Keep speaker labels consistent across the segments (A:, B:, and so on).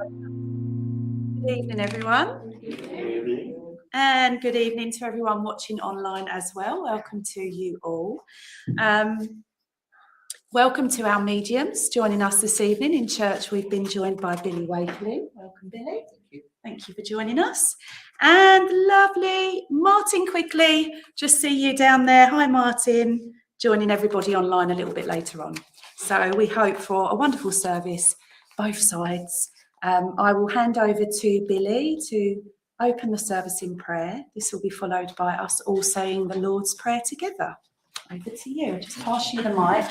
A: Good evening, everyone. And good evening to everyone watching online as well. Welcome to you all. Welcome to our mediums joining us this evening. In church, we've been joined by Billy Wakely. Welcome, Billy. Thank you for joining us. And lovely Martin Quigley. Just see you down there. Hi, Martin. Joining everybody online a little bit later on. So we hope for a wonderful service, both sides. I will hand over to Billy to open the service in prayer. This will be followed by us all saying the Lord's Prayer together. Over to you. I'll just pass you the mic.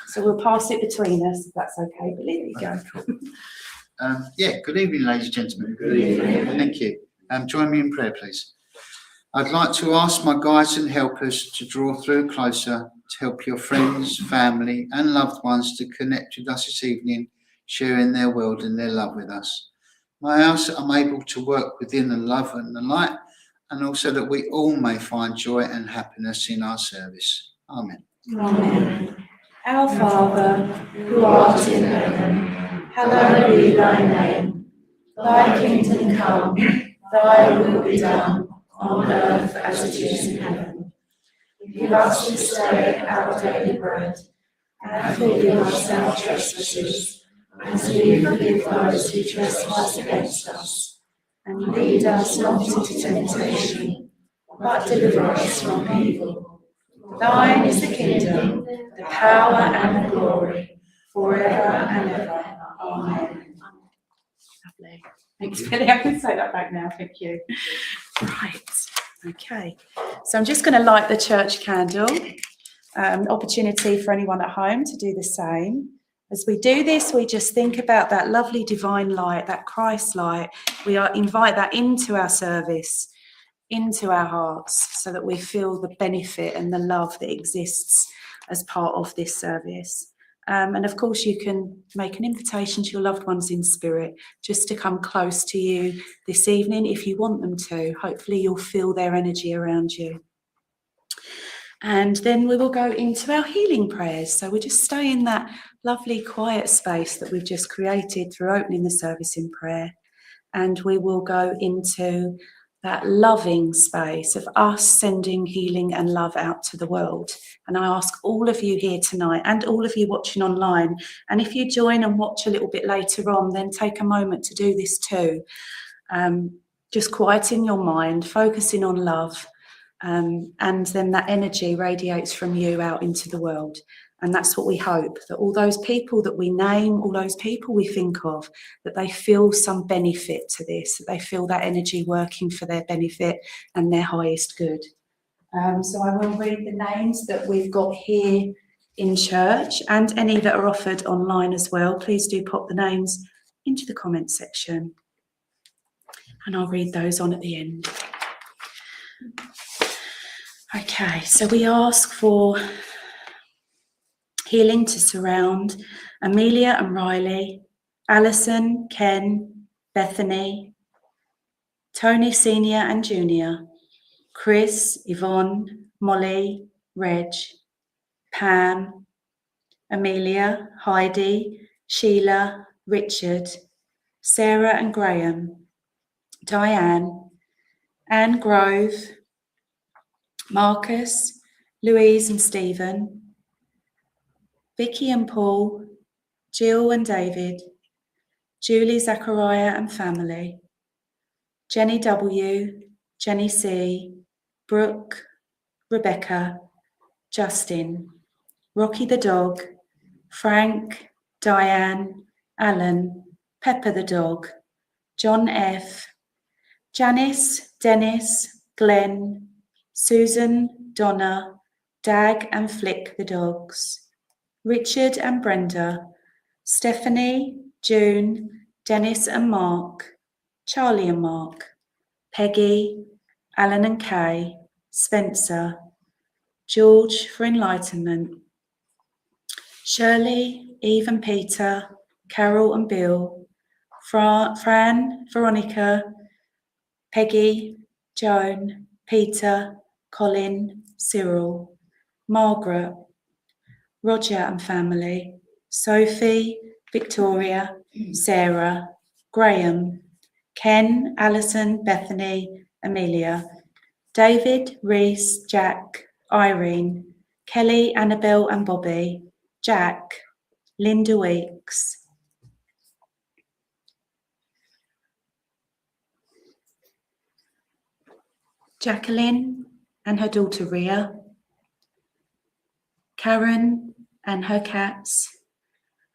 A: So we'll pass it between us, if that's okay, Billy. There you go.
B: Good evening, ladies and gentlemen.
A: Good evening.
B: Thank you. Join me in prayer, please. I'd like to ask my guides and helpers to draw through closer to help your friends, family and loved ones to connect with us this evening, sharing their world and their love with us. May I ask that I'm able to work within the love and the light, and also that we all may find joy and happiness in our service. Amen.
A: Amen. Our Father, who art in heaven, hallowed be thy name. Thy kingdom come, thy will be done, on earth as it is in heaven. Give us this day our daily bread, and forgive us our trespasses, as we forgive those who trespass against us. And lead us not into temptation, but deliver us from evil. Thine is the kingdom, the power and the glory, forever and ever. Amen. Lovely. Thanks, Billy. I can say that back now. Thank you. Right. Okay. So I'm just going to light the church candle. Opportunity for anyone at home to do the same. As we do this, we just think about that lovely divine light, that Christ light. We invite that into our service, into our hearts, so that we feel the benefit and the love that exists as part of this service. And of course, you can make an invitation to your loved ones in spirit just to come close to you this evening if you want them to. Hopefully, you'll feel their energy around you. And then we will go into our healing prayers. So we just stay in that lovely quiet space that we've just created through opening the service in prayer. And we will go into that loving space of us sending healing and love out to the world. And I ask all of you here tonight and all of you watching online, and if you join and watch a little bit later on, then take a moment to do this too. Just quieting your mind, focusing on love, and then that energy radiates from you out into the world. And that's what we hope, that all those people that we name, all those people we think of, that they feel some benefit to this, that they feel that energy working for their benefit and their highest good. So I will read the names that we've got here in church and any that are offered online as well. Please do pop the names into the comments section. And I'll read those on at the end. Okay, so we ask for healing to surround Amelia and Riley, Alison, Ken, Bethany, Tony Senior and Junior, Chris, Yvonne, Molly, Reg, Pam, Amelia, Heidi, Sheila, Richard, Sarah and Graham, Diane, Anne Grove, Marcus, Louise and Stephen, Vicky and Paul, Jill and David, Julie, Zachariah and family, Jenny W, Jenny C, Brooke, Rebecca, Justin, Rocky the dog, Frank, Diane, Alan, Pepper the dog, John F, Janice, Dennis, Glenn, Susan, Donna, Dag and Flick the dogs, Richard and Brenda, Stephanie, June, Dennis and Mark, Charlie and Mark, Peggy, Alan and Kay, Spencer, George for enlightenment, Shirley, Eve and Peter, Carol and Bill, Fran, Veronica, Peggy, Joan, Peter, Colin, Cyril, Margaret, Roger and family, Sophie, Victoria, Sarah, Graham, Ken, Alison, Bethany, Amelia, David, Reese, Jack, Irene, Kelly, Annabelle and Bobby, Jack, Linda Weeks, Jacqueline and her daughter Ria, Karen and her cats,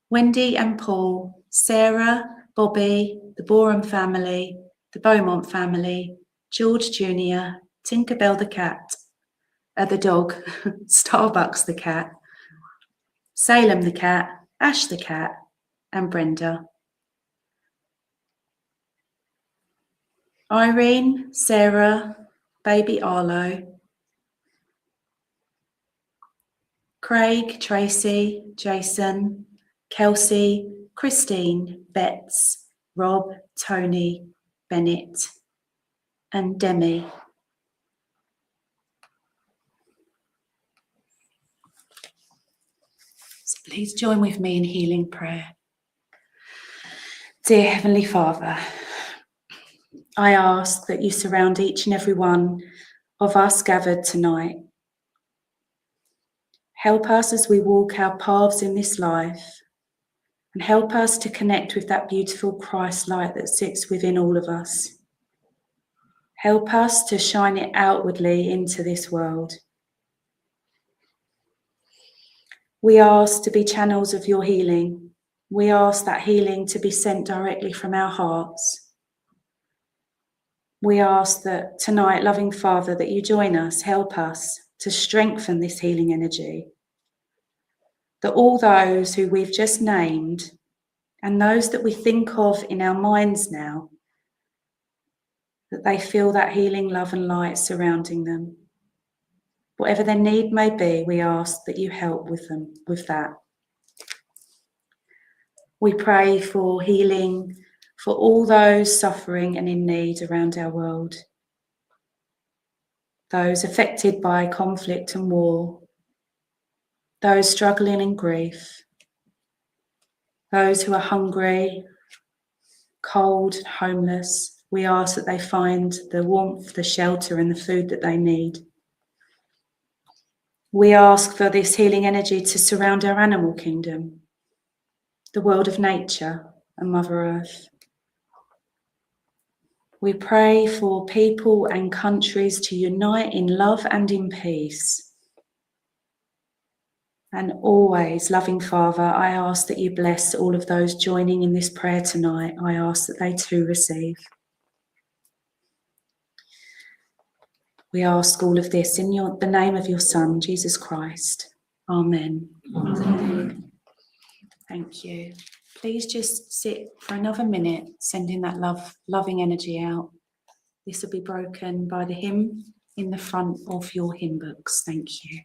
A: Wendy and Paul, Sarah, Bobby, the Borum family, the Beaumont family, George Jr., Tinkerbell the cat, the dog, Starbucks the cat, Salem the cat, Ash the cat, and Brenda. Irene, Sarah, baby Arlo, Craig, Tracy, Jason, Kelsey, Christine, Betts, Rob, Tony, Bennett, and Demi. So please join with me in healing prayer. Dear Heavenly Father, I ask that you surround each and every one of us gathered tonight. Help us as we walk our paths in this life, and help us to connect with that beautiful Christ light that sits within all of us. Help us to shine it outwardly into this world. We ask to be channels of your healing. We ask that healing to be sent directly from our hearts. We ask that tonight, loving Father, that you join us, help us to strengthen this healing energy. That all those who we've just named and those that we think of in our minds now, that they feel that healing love and light surrounding them. Whatever their need may be, we ask that you help with them with that. We pray for healing for all those suffering and in need around our world. Those affected by conflict and war. Those struggling in grief. Those who are hungry, cold, homeless. We ask that they find the warmth, the shelter and the food that they need. We ask for this healing energy to surround our animal kingdom, the world of nature and Mother Earth. We pray for people and countries to unite in love and in peace. And always, loving Father, I ask that you bless all of those joining in this prayer tonight. I ask that they too receive. We ask all of this in the name of your Son, Jesus Christ. Amen. Amen. Thank you. Please just sit for another minute, sending that loving energy out. This will be broken by the hymn in the front of your hymn books. Thank you.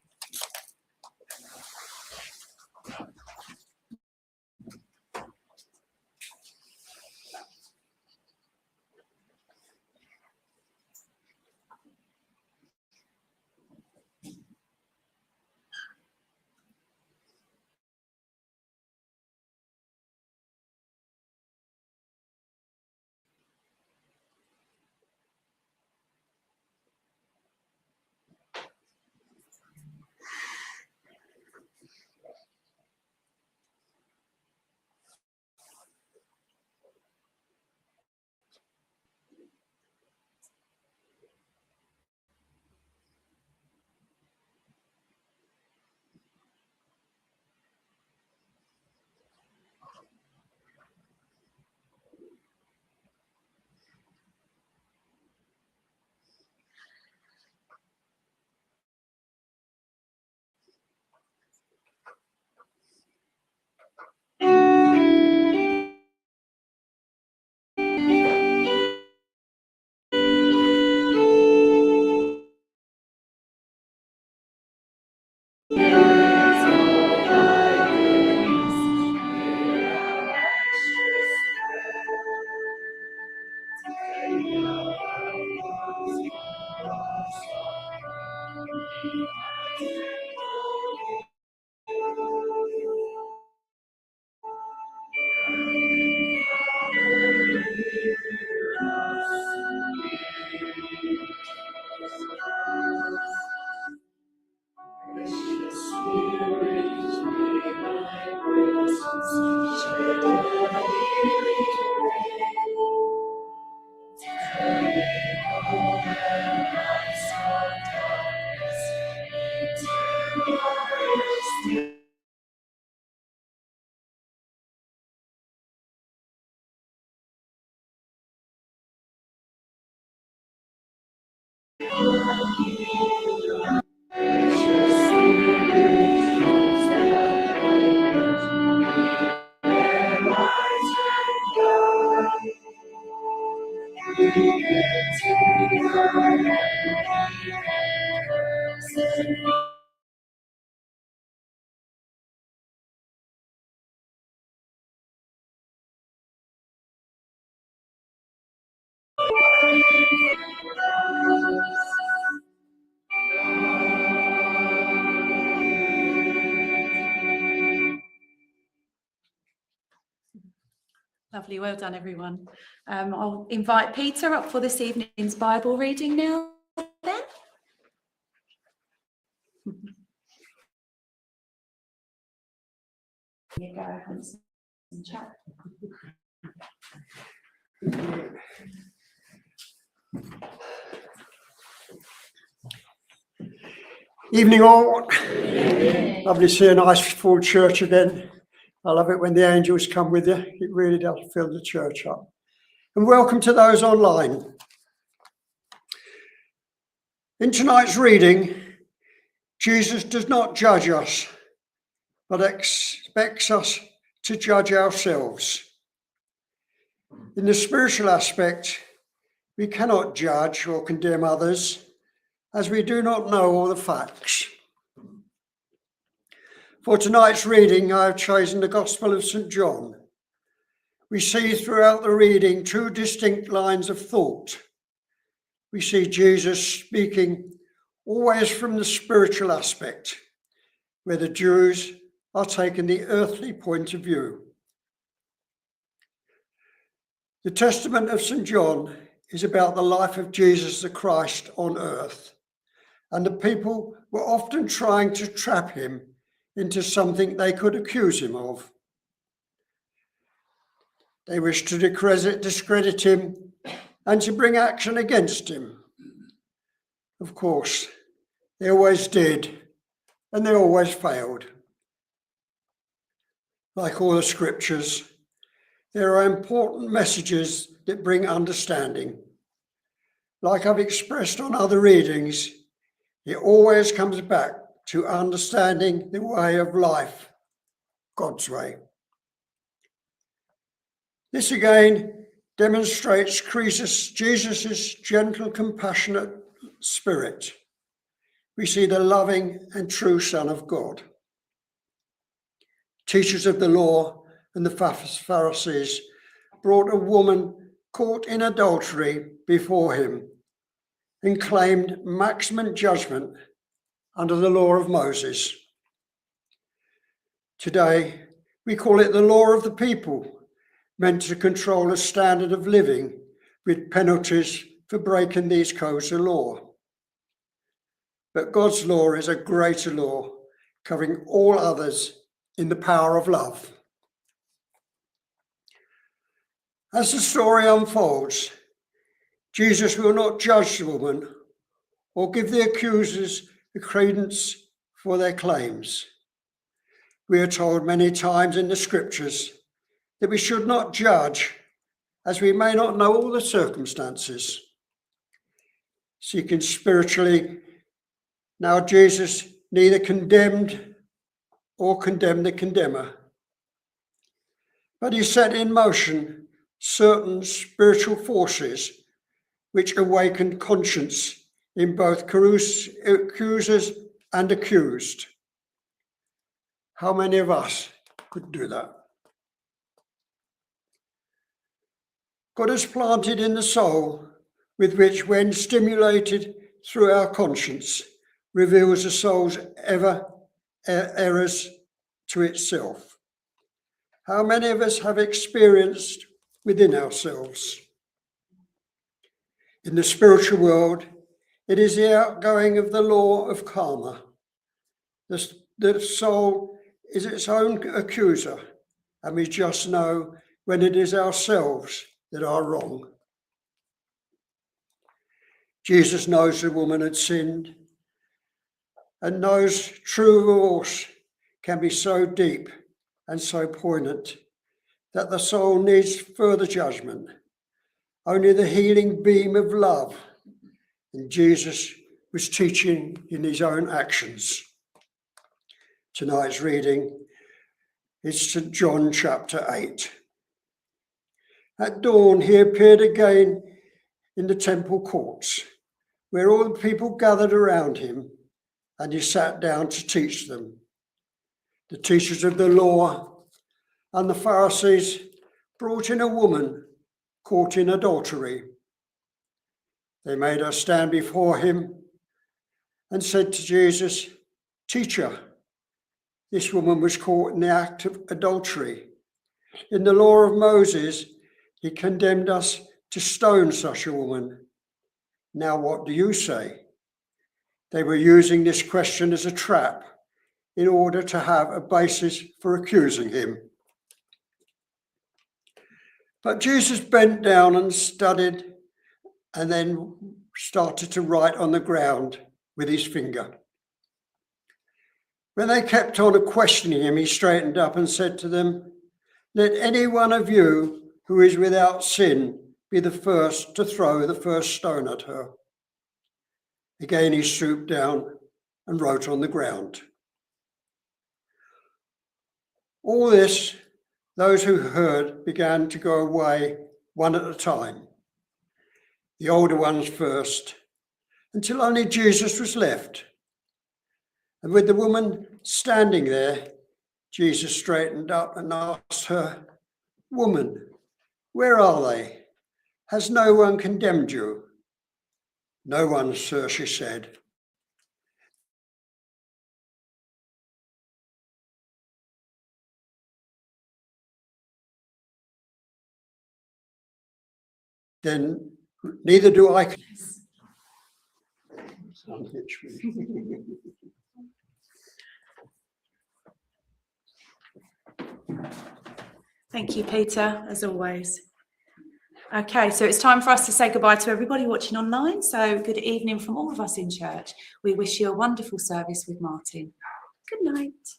A: Lovely, well done everyone. I'll invite Peter up for this evening's Bible reading now then. Here you go, and some chat.
C: Evening all. Lovely to see a nice full church again. I love it when the angels come with you. It really does fill the church up. And welcome to those online. In tonight's reading, Jesus does not judge us, but expects us to judge ourselves. In the spiritual aspect, we cannot judge or condemn others, as we do not know all the facts. For tonight's reading, I have chosen the Gospel of St. John. We see throughout the reading two distinct lines of thought. We see Jesus speaking always from the spiritual aspect, where the Jews are taking the earthly point of view. The Testament of St. John is about the life of Jesus the Christ on earth, and the people were often trying to trap him into something they could accuse him of. They wished to discredit him and to bring action against him. Of course, they always did, and they always failed. Like all the scriptures, there are important messages that bring understanding. Like I've expressed on other readings, it always comes back to understanding the way of life, God's way. This again demonstrates Jesus' gentle, compassionate spirit. We see the loving and true Son of God. Teachers of the law and the Pharisees brought a woman caught in adultery before him and claimed maximum judgment under the law of Moses. Today, we call it the law of the people, meant to control a standard of living with penalties for breaking these codes of law. But God's law is a greater law, covering all others in the power of love. As the story unfolds, Jesus will not judge the woman or give the accusers the credence for their claims. We are told many times in the scriptures that we should not judge, as we may not know all the circumstances. Seeking spiritually, now Jesus neither condemned or condemned the condemner, but he set in motion certain spiritual forces which awakened conscience in both accusers and accused. How many of us could do that? God has planted in the soul, with which, when stimulated through our conscience, reveals the soul's errors to itself. How many of us have experienced within ourselves? In the spiritual world, it is the outgoing of the law of karma. The soul is its own accuser, and we just know when it is ourselves that are wrong. Jesus knows the woman had sinned and knows true remorse can be so deep and so poignant that the soul needs further judgment. Only the healing beam of love and Jesus was teaching in his own actions. Tonight's reading is St. John chapter 8. At dawn, he appeared again in the temple courts, where all the people gathered around him, and he sat down to teach them. The teachers of the law and the Pharisees brought in a woman caught in adultery. They made her stand before him and said to Jesus, "Teacher, this woman was caught in the act of adultery. In the law of Moses, he condemned us to stone such a woman. Now what do you say?" They were using this question as a trap in order to have a basis for accusing him. But Jesus bent down and studied, and then started to write on the ground with his finger. When they kept on questioning him, he straightened up and said to them, "Let any one of you who is without sin be the first to throw the first stone at her." Again he stooped down and wrote on the ground. All this, those who heard began to go away one at a time, the older ones first, until only Jesus was left. And with the woman standing there, Jesus straightened up and asked her, "Woman, where are they? Has no one condemned you?" "No one, sir," she said. "Then neither do I."
A: Thank you, Peter, as always. Okay, so it's time for us to say goodbye to everybody watching online. So good evening from all of us in church. We wish you a wonderful service with Martin. Good night.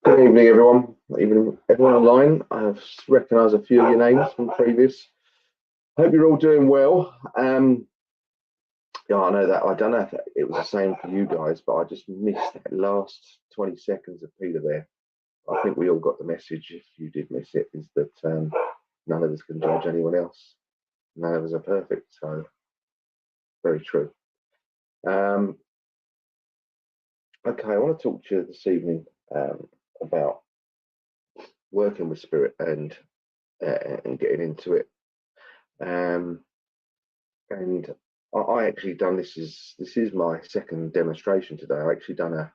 D: Good evening, everyone. Even everyone online. I've recognised a few of your names from previous. Hope you're all doing well. Yeah, I know that. I don't know if it was the same for you guys, but I just missed that last 20 seconds of Peter there. I think we all got the message. If you did miss it, is that none of us can judge anyone else. None of us are perfect. So very true. Okay, I want to talk to you this evening about working with spirit and getting into it. And I actually done this is my second demonstration today. I actually done a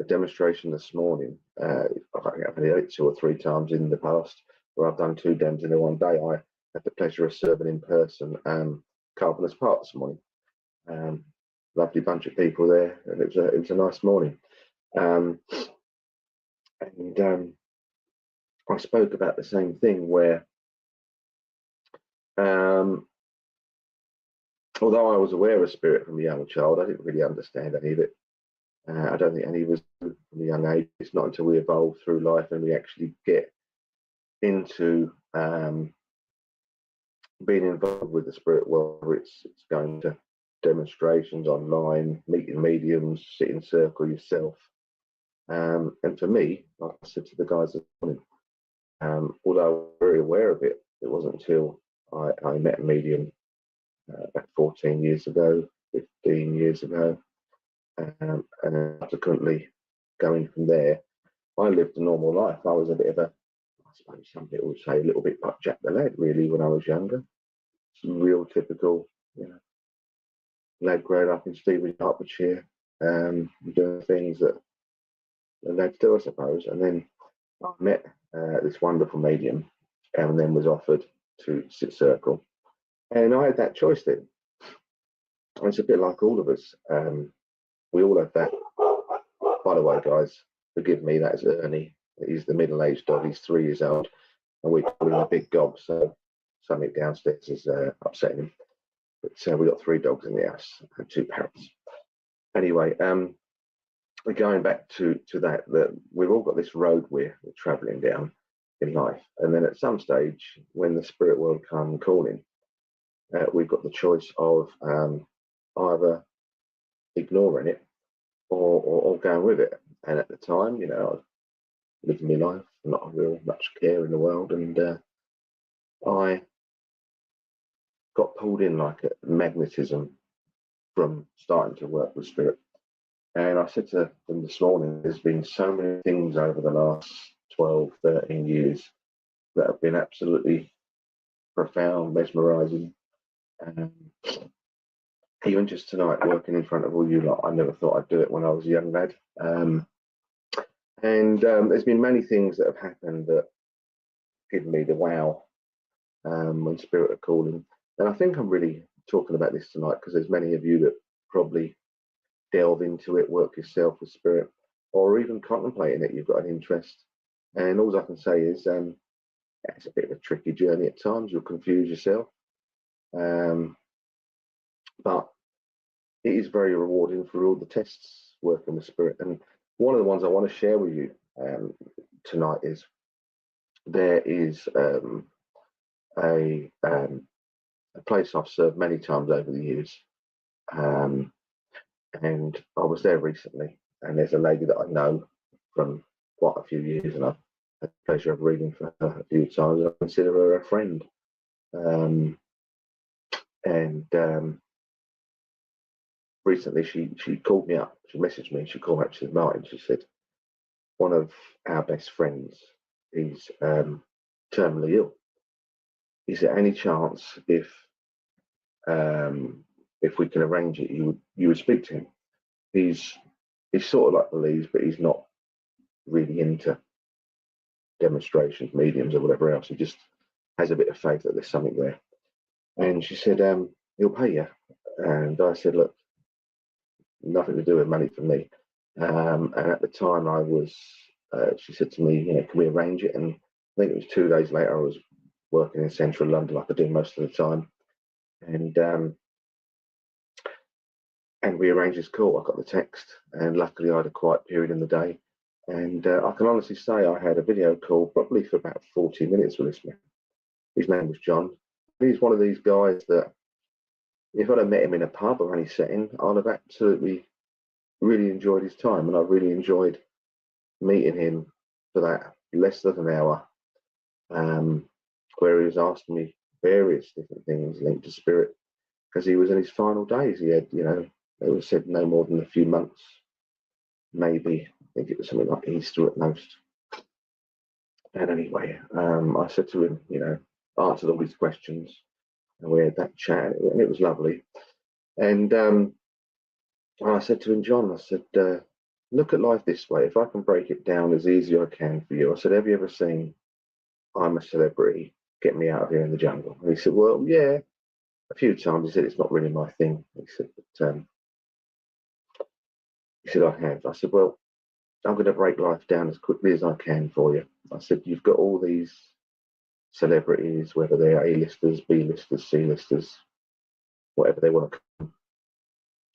D: demonstration this morning. I've only done it 2 or 3 times in the past where I've done 2 dems in one day. I had the pleasure of serving in person Carpenter's Park this morning. Lovely bunch of people there, and it was a nice morning. I spoke about the same thing where although I was aware of spirit from a young child, I didn't really understand any of it. I don't think any of us from a young age. It's not until we evolve through life and we actually get into being involved with the spirit world, whether it's going to demonstrations online, meeting mediums, sit in circle yourself. And for me, like I said to the guys this morning, although I was very aware of it, it wasn't until I met a medium about 14 years ago, 15 years ago, and then subsequently going from there, I lived a normal life. I was a bit of a, I suppose some people would say, a little bit like Jack the Lad, really, when I was younger. Some real typical, lad growing up in Stevenage, Hertfordshire, doing things that the lads do, I suppose. And then I met this wonderful medium, and then was offered to sit circle. And I had that choice then. And it's a bit like all of us. We all have that. By the way, guys, forgive me, that is Ernie. He's the middle-aged dog. He's 3 years old, and we call him a big dog. So something downstairs is upsetting him. But we got 3 dogs in the house and 2 parrots. Anyway, we're going back to that we've all got this road we're travelling down in life, and then at some stage, when the spirit world come calling, we've got the choice of either ignoring it or going with it. And at the time, I was living my life, not real much care in the world, and I got pulled in like a magnetism from starting to work with spirit. And I said to them this morning, there's been so many things over the last 12, 13 years that have been absolutely profound, mesmerizing. Even just tonight, working in front of all you lot, I never thought I'd do it when I was a young lad. And there's been many things that have happened that give me the wow when spirit are calling. And I think I'm really talking about this tonight because there's many of you that probably delve into it, work yourself with spirit, or even contemplating it. You've got an interest. And all I can say is it's a bit of a tricky journey at times. You'll confuse yourself. But it is very rewarding for all the tests working with spirit. And one of the ones I want to share with you tonight is there is a place I've served many times over the years. And I was there recently, and there's a lady that I know from quite a few years, and I've had the pleasure of reading for her a few times. I consider her a friend. Recently she called me up, she messaged me, she called me up, she said, Martin, she said, one of our best friends is terminally ill. Is there any chance if we can arrange it, you would speak to him? He's sort of like believes, but he's not really into demonstrations, mediums, or whatever else. He just has a bit of faith that there's something there. And she said, he'll pay you. And I said, look, nothing to do with money for me. And at the time I was, she said to me, can we arrange it? And I think it was 2 days later, I was working in central London like I do most of the time. And we arranged this call. I got the text, and luckily I had a quiet period in the day. And I can honestly say I had a video call probably for about 40 minutes with this man. His name was John. He's one of these guys that if I'd have met him in a pub or any setting, I'd have absolutely really enjoyed his time. And I really enjoyed meeting him for that less than an hour, where he was asking me various different things linked to spirit, because he was in his final days. He had, it was said no more than a few months, maybe. I think it was something like Easter at most. And anyway, I said to him, answered all his questions, and we had that chat, and it was lovely. And I said to him, John, I said, look at life this way. If I can break it down as easy as I can for you, I said, have you ever seen I'm a Celebrity, Get Me Out of Here in the Jungle? And he said, well, yeah, a few times. He said, it's not really my thing. He said, I have. I said, well, I'm going to break life down as quickly as I can for you. I said, you've got all these celebrities, whether they're A-listers, B-listers, C-listers, whatever they want to come,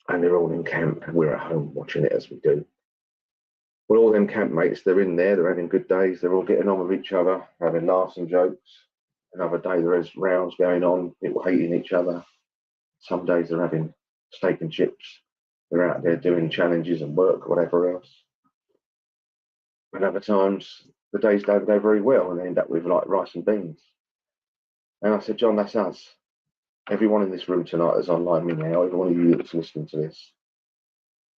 D: and they're all in camp, and we're at home watching it as we do. Well, all them campmates, they're in there, they're having good days, they're all getting on with each other, having laughs and jokes. Another day there's rounds going on, people hating each other. Some days they're having steak and chips. They're out there doing challenges and work, whatever else. And other times the days don't go very well and they end up with like rice and beans. And I said, John, that's us. Everyone in this room tonight that's online me now, every one of you that's listening to this,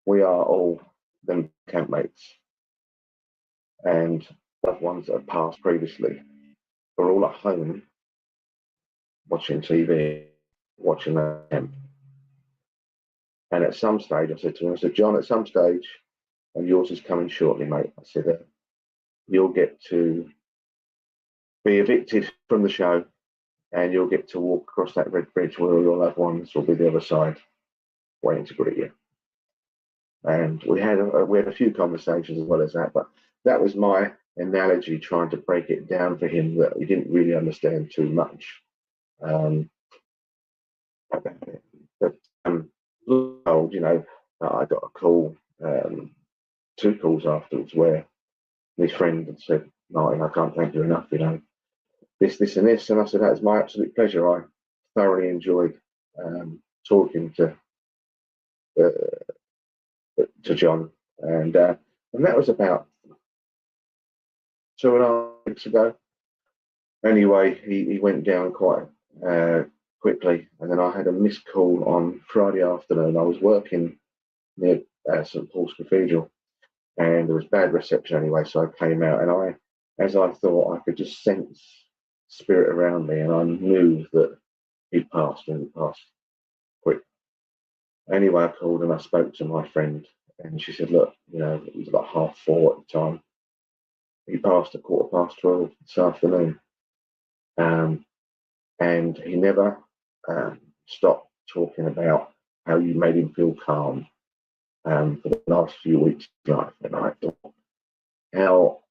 D: we are all them campmates and loved ones that have passed previously. We're all at home watching TV, watching the camp. And at some stage, I said to him, I said, John, at some stage, and yours is coming shortly, mate. I said, you'll get to be evicted from the show and you'll get to walk across that red bridge where all your loved ones will be the other side waiting to greet you. And we had a few conversations as well as that, but that was my analogy, trying to break it down for him that he didn't really understand too much about it. But I got a call, 2 calls afterwards, where my friend had said, Martin, I can't thank you enough, this and this. And I said, that's my absolute pleasure. thoroughly enjoyed talking to John, and that was about 2.5 weeks ago. Anyway, he went down quite quickly, and then I had a missed call on Friday afternoon. I was working near St Paul's Cathedral, and there was bad reception anyway, so I came out, and as I thought, I could just sense spirit around me, and I knew that he'd passed, and he passed quick. Anyway, I called and I spoke to my friend, and she said, look, it was about 4:30 at the time. He passed at 12:15 this afternoon. And he never stopped talking about how you made him feel calm for the last few weeks of life. And I thought, how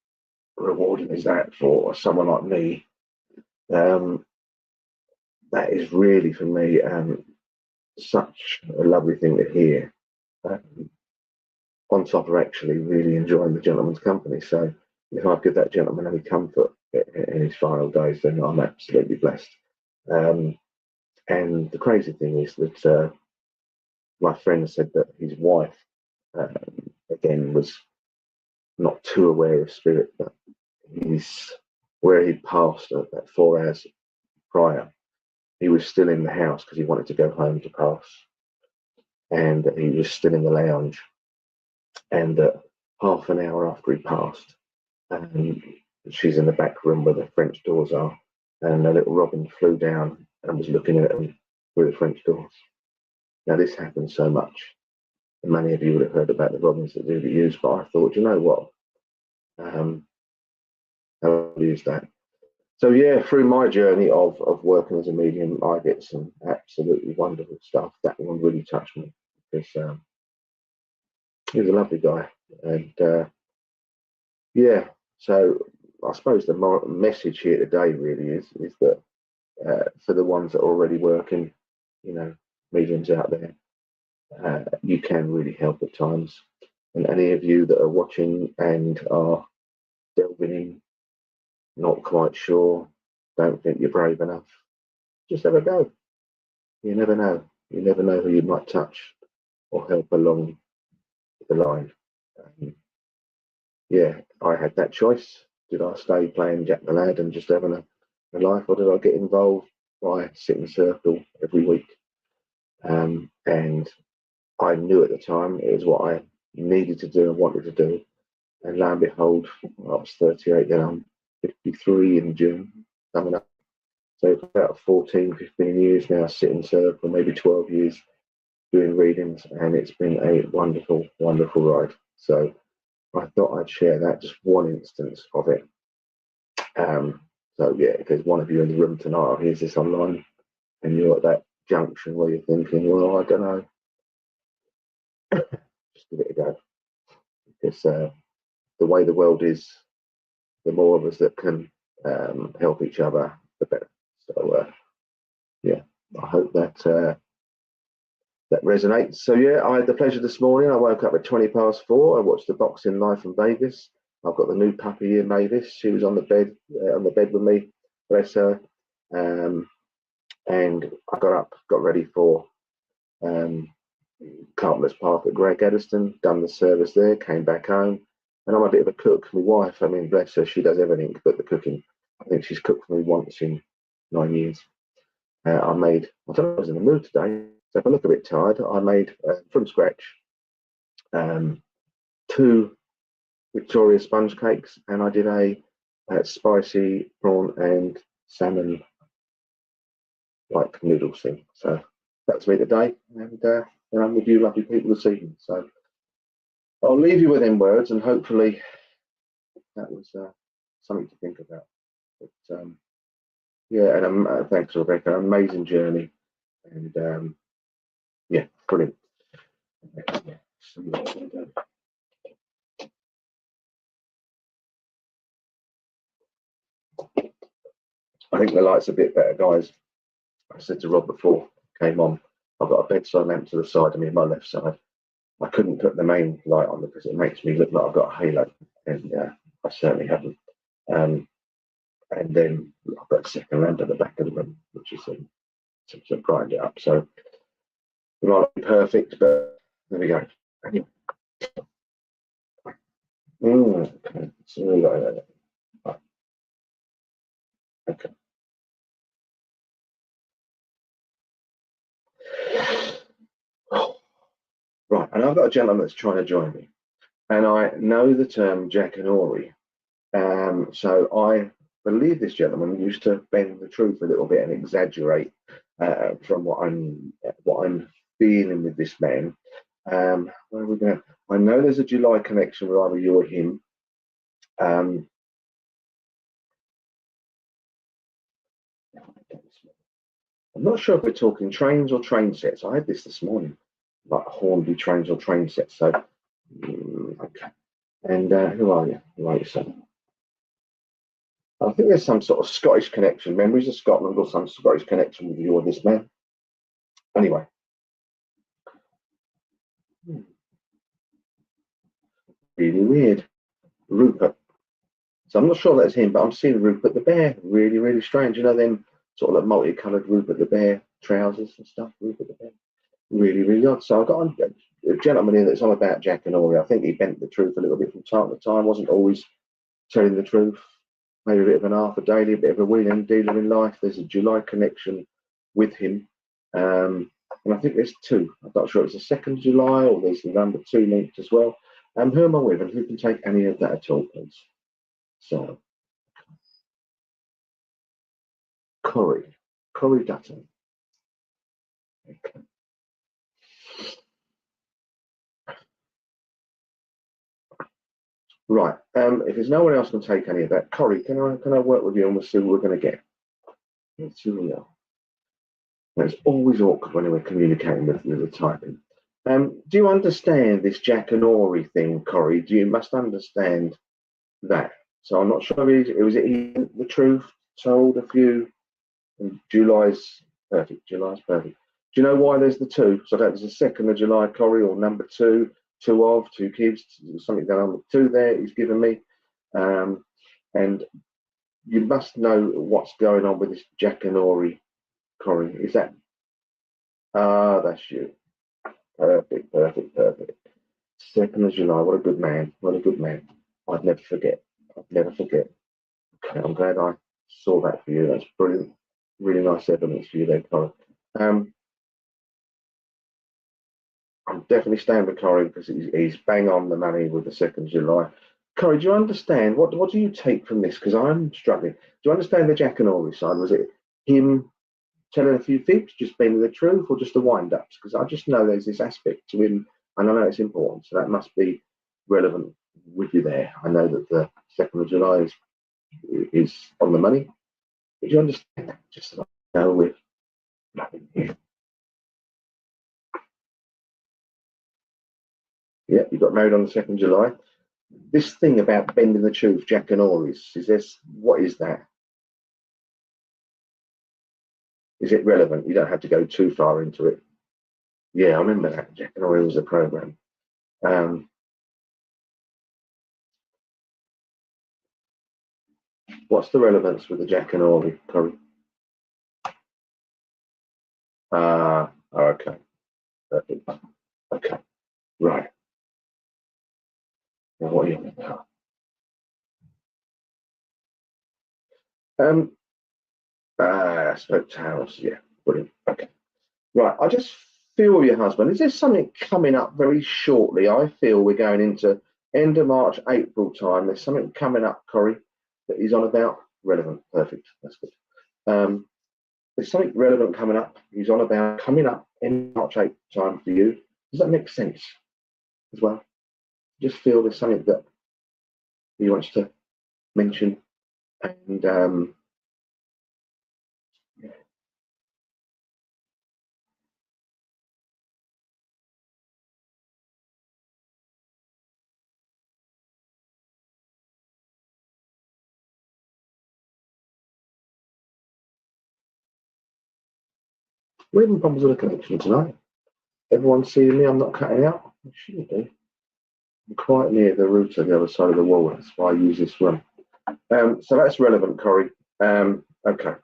D: rewarding is that for someone like me? That is really, for me, such a lovely thing to hear. On top of actually really enjoying the gentleman's company. So if I give that gentleman any comfort in his final days, then I'm absolutely blessed. And the crazy thing is that my friend said that his wife, again, was not too aware of spirit, but where he'd passed at 4 hours prior, he was still in the house because he wanted to go home to pass. And he was still in the lounge. And half an hour after he passed, she's in the back room where the French doors are, and a little robin flew down and was looking at him through the French doors. Now, this happens so much. Many of you would have heard about the robins that do get used, but I thought, you know what? I'll use that. So, yeah, through my journey of working as a medium, I get some absolutely wonderful stuff. That one really touched me because he was a lovely guy. And, yeah, so I suppose the message here today really is that for the ones that are already working, mediums out there, you can really help at times. And any of you that are watching and are delving in, not quite sure, don't think you're brave enough, just have a go. You never know. You never know who you might touch or help along the line. Yeah, I had that choice. Did I stay playing Jack the Lad and just having a life, or did I get involved by sitting circle every week? And I knew at the time it was what I needed to do and wanted to do. And lo and behold, I was 38 then, I'm 53 in June coming up. So for about 14, 15 years now, sitting circle, maybe 12 years doing readings, and it's been a wonderful, wonderful ride. So I thought I'd share that, just one instance of it. So yeah, if there's one of you in the room tonight or hears this online and you're at that junction where you're thinking, well, I don't know, just give it a go. Because the way the world is, the more of us that can help each other, the better. So yeah, I hope that that resonates. So yeah, I had the pleasure this morning. I woke up at 4:20. I watched the boxing live from Vegas. I've got the new puppy here, Mavis. She was on the bed with me, bless her. And I got up, got ready for Carpenter's Park at Greg Eddiston, done the service there, came back home. And I'm a bit of a cook. My wife, I mean, bless her, she does everything but the cooking. I think she's cooked for me once in 9 years. I don't know if I was in the mood today, so if I look a bit tired, I made from scratch 2 Victoria sponge cakes, and I did a spicy prawn and salmon like noodles thing. So that's me today, and I'm with you lovely people this evening. So I'll leave you with them words, and hopefully that was something to think about. But yeah, and thanks, Rebecca. Amazing journey, and yeah, brilliant. I think the light's a bit better, guys. I said to Rob before came on, I've got a bedside lamp to the side of me on my left side. I couldn't put the main light on because it makes me look like I've got a halo, and I certainly haven't. And then I've got a second lamp at the back of the room, which is to grind it up. So it might not be perfect, but there we go. Anyway. Okay. So we got that. Right. Okay. Right, and I've got a gentleman that's trying to join me, and I know the term Jackanory. So I believe this gentleman used to bend the truth a little bit and exaggerate from what I'm feeling with this man. Where are we going? I know there's a July connection with either you or him. I'm not sure if we're talking trains or train sets. I had this morning, like Hornby trains or train sets. So, okay. And who are you? Who are you, son? I think there's some sort of Scottish connection, memories of Scotland, or some Scottish connection with you or this man. Anyway. Really weird. Rupert. So I'm not sure that's him, but I'm seeing Rupert the Bear. Really, really strange. You know them sort of like multicoloured Rupert the Bear trousers and stuff. Rupert the Bear. Really, really odd. So I've got a gentleman here that's on about Jackanory. I think he bent the truth a little bit from time to time. Wasn't always telling the truth. Maybe a bit of an half a daily, a bit of a wheeling dealer in life. There's a July connection with him. And I think there's two. I'm not sure it's the 2nd of July or there's the number 2 linked as well. Who am I with and who can take any of that at all, please? So, Corey Dutton. Okay. Right. If there's no one else can take any of that, Corey, can I work with you and we'll see what we're going to get? Let's see what we are. It's always awkward when we're communicating with the typing. Do you understand this Jackanory thing, Corey? You must understand that. So I'm not sure if it was the truth told a few. And July's perfect. July's perfect. Do you know why there's the 2? So that was the 2nd of July, Corey, or number 2, 2 kids, something going on with 2 there. He's given me, and you must know what's going on with this Jackanory, Corey. Is that? That's you. Perfect. 2nd of July. What a good man. What a good man. I'd never forget. Okay, I'm glad I saw that for you. That's brilliant. Really nice evidence for you there, Corey. I'm definitely staying with Corey because he's bang on the money with the 2nd of July. Corey, do you understand? What do you take from this? Because I'm struggling. Do you understand the Jackanory side? Was it him telling a few fibs, just being the truth, or just the wind-ups? Because I just know there's this aspect to him, and I know it's important, so that must be relevant with you there. I know that the 2nd of July is on the money. But you understand that? Just so I know with nothing here. Yeah, you got married on the 2nd of July. This thing about bending the truth, Jackanory's, what is that? Is it relevant? You don't have to go too far into it. Yeah, I remember that. Jackanory was a program. What's the relevance with the Jackanory, Corey? Okay. Perfect. Okay. Right. Now what are you spoke house, yeah, brilliant. Okay. Right, I just feel with your husband. Is there something coming up very shortly? I feel we're going into end of March, April time. There's something coming up, Corey, that he's on about. Relevant, perfect. That's good. There's something relevant coming up. He's on about coming up in March, April time for you. Does that make sense as well? Just feel there's something that he wants to mention, and we're having problems with the connection tonight. Everyone's seeing me. I'm not cutting out. I shouldn't do. I'm quite near the router, the other side of the wall. That's why I use this one. So that's relevant, Corey. Okay.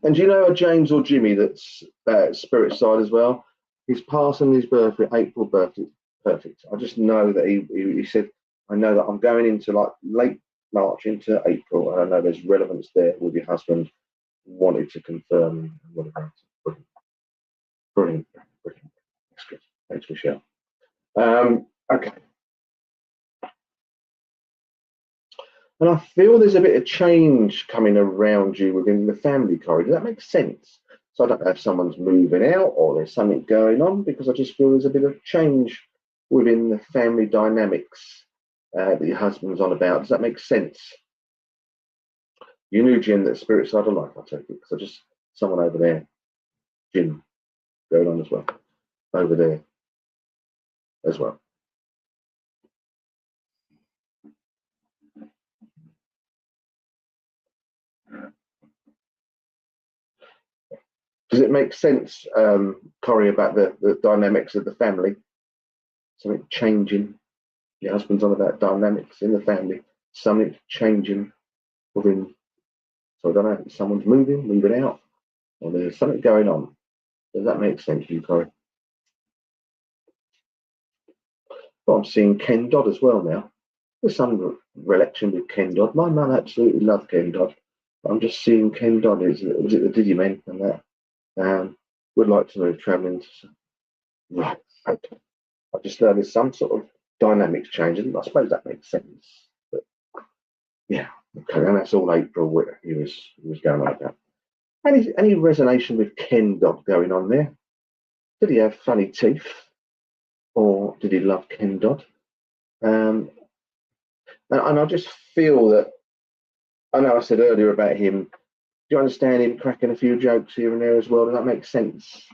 D: And do you know a James or Jimmy that's spirit side as well? His passing, his birthday, April birthday, perfect. I just know that he said, I know that I'm going into like late March into April, and I know there's relevance there with your husband. Wanted to confirm whatever. Brilliant, brilliant, brilliant. That's good. Thanks, Michelle. Okay. And I feel there's a bit of change coming around you within the family, Corey. Does that make sense? So I don't know if someone's moving out or there's something going on, because I just feel there's a bit of change within the family dynamics that your husband's on about. Does that make sense? You knew Jim, that spirit side of life, I take it, because I just someone over there, Jim, going on as well, over there as well. Does it make sense, Corey, about the dynamics of the family? Something changing. Your husband's on about dynamics in the family. Something changing within. So I don't know if someone's moving out, or there's something going on. Does that make sense to you, Corey? Well, I'm seeing Ken Dodd as well now. There's some relation with Ken Dodd. My mum absolutely loved Ken Dodd. I'm just seeing Ken Dodd. Was it the Diddy Men and that? Would like to move travelling to. Right. Okay. I just learned there's some sort of dynamics changing. I suppose that makes sense. But yeah, okay, and that's all April where he was going on about. Any resonation with Ken Dodd going on there? Did he have funny teeth, or did he love Ken Dodd? And I just feel that, I know I said earlier about him. Do you understand him cracking a few jokes here and there as well? Does that make sense?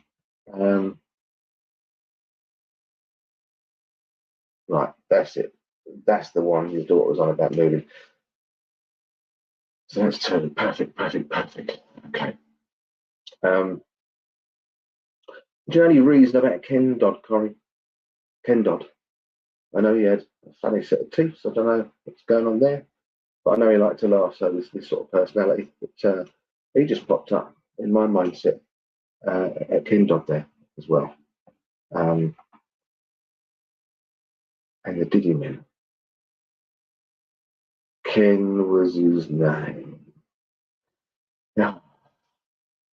D: Right, that's it. That's the one your daughter was on about moving. So that's totally perfect. Okay. Do you know any reason about Ken Dodd, Corey? Ken Dodd. I know he had a funny set of teeth, so I don't know what's going on there. But I know he liked to laugh, so this sort of personality. But he just popped up in my mindset at Ken Dodd there as well. And the Diddy Men. Ken was his name. Now,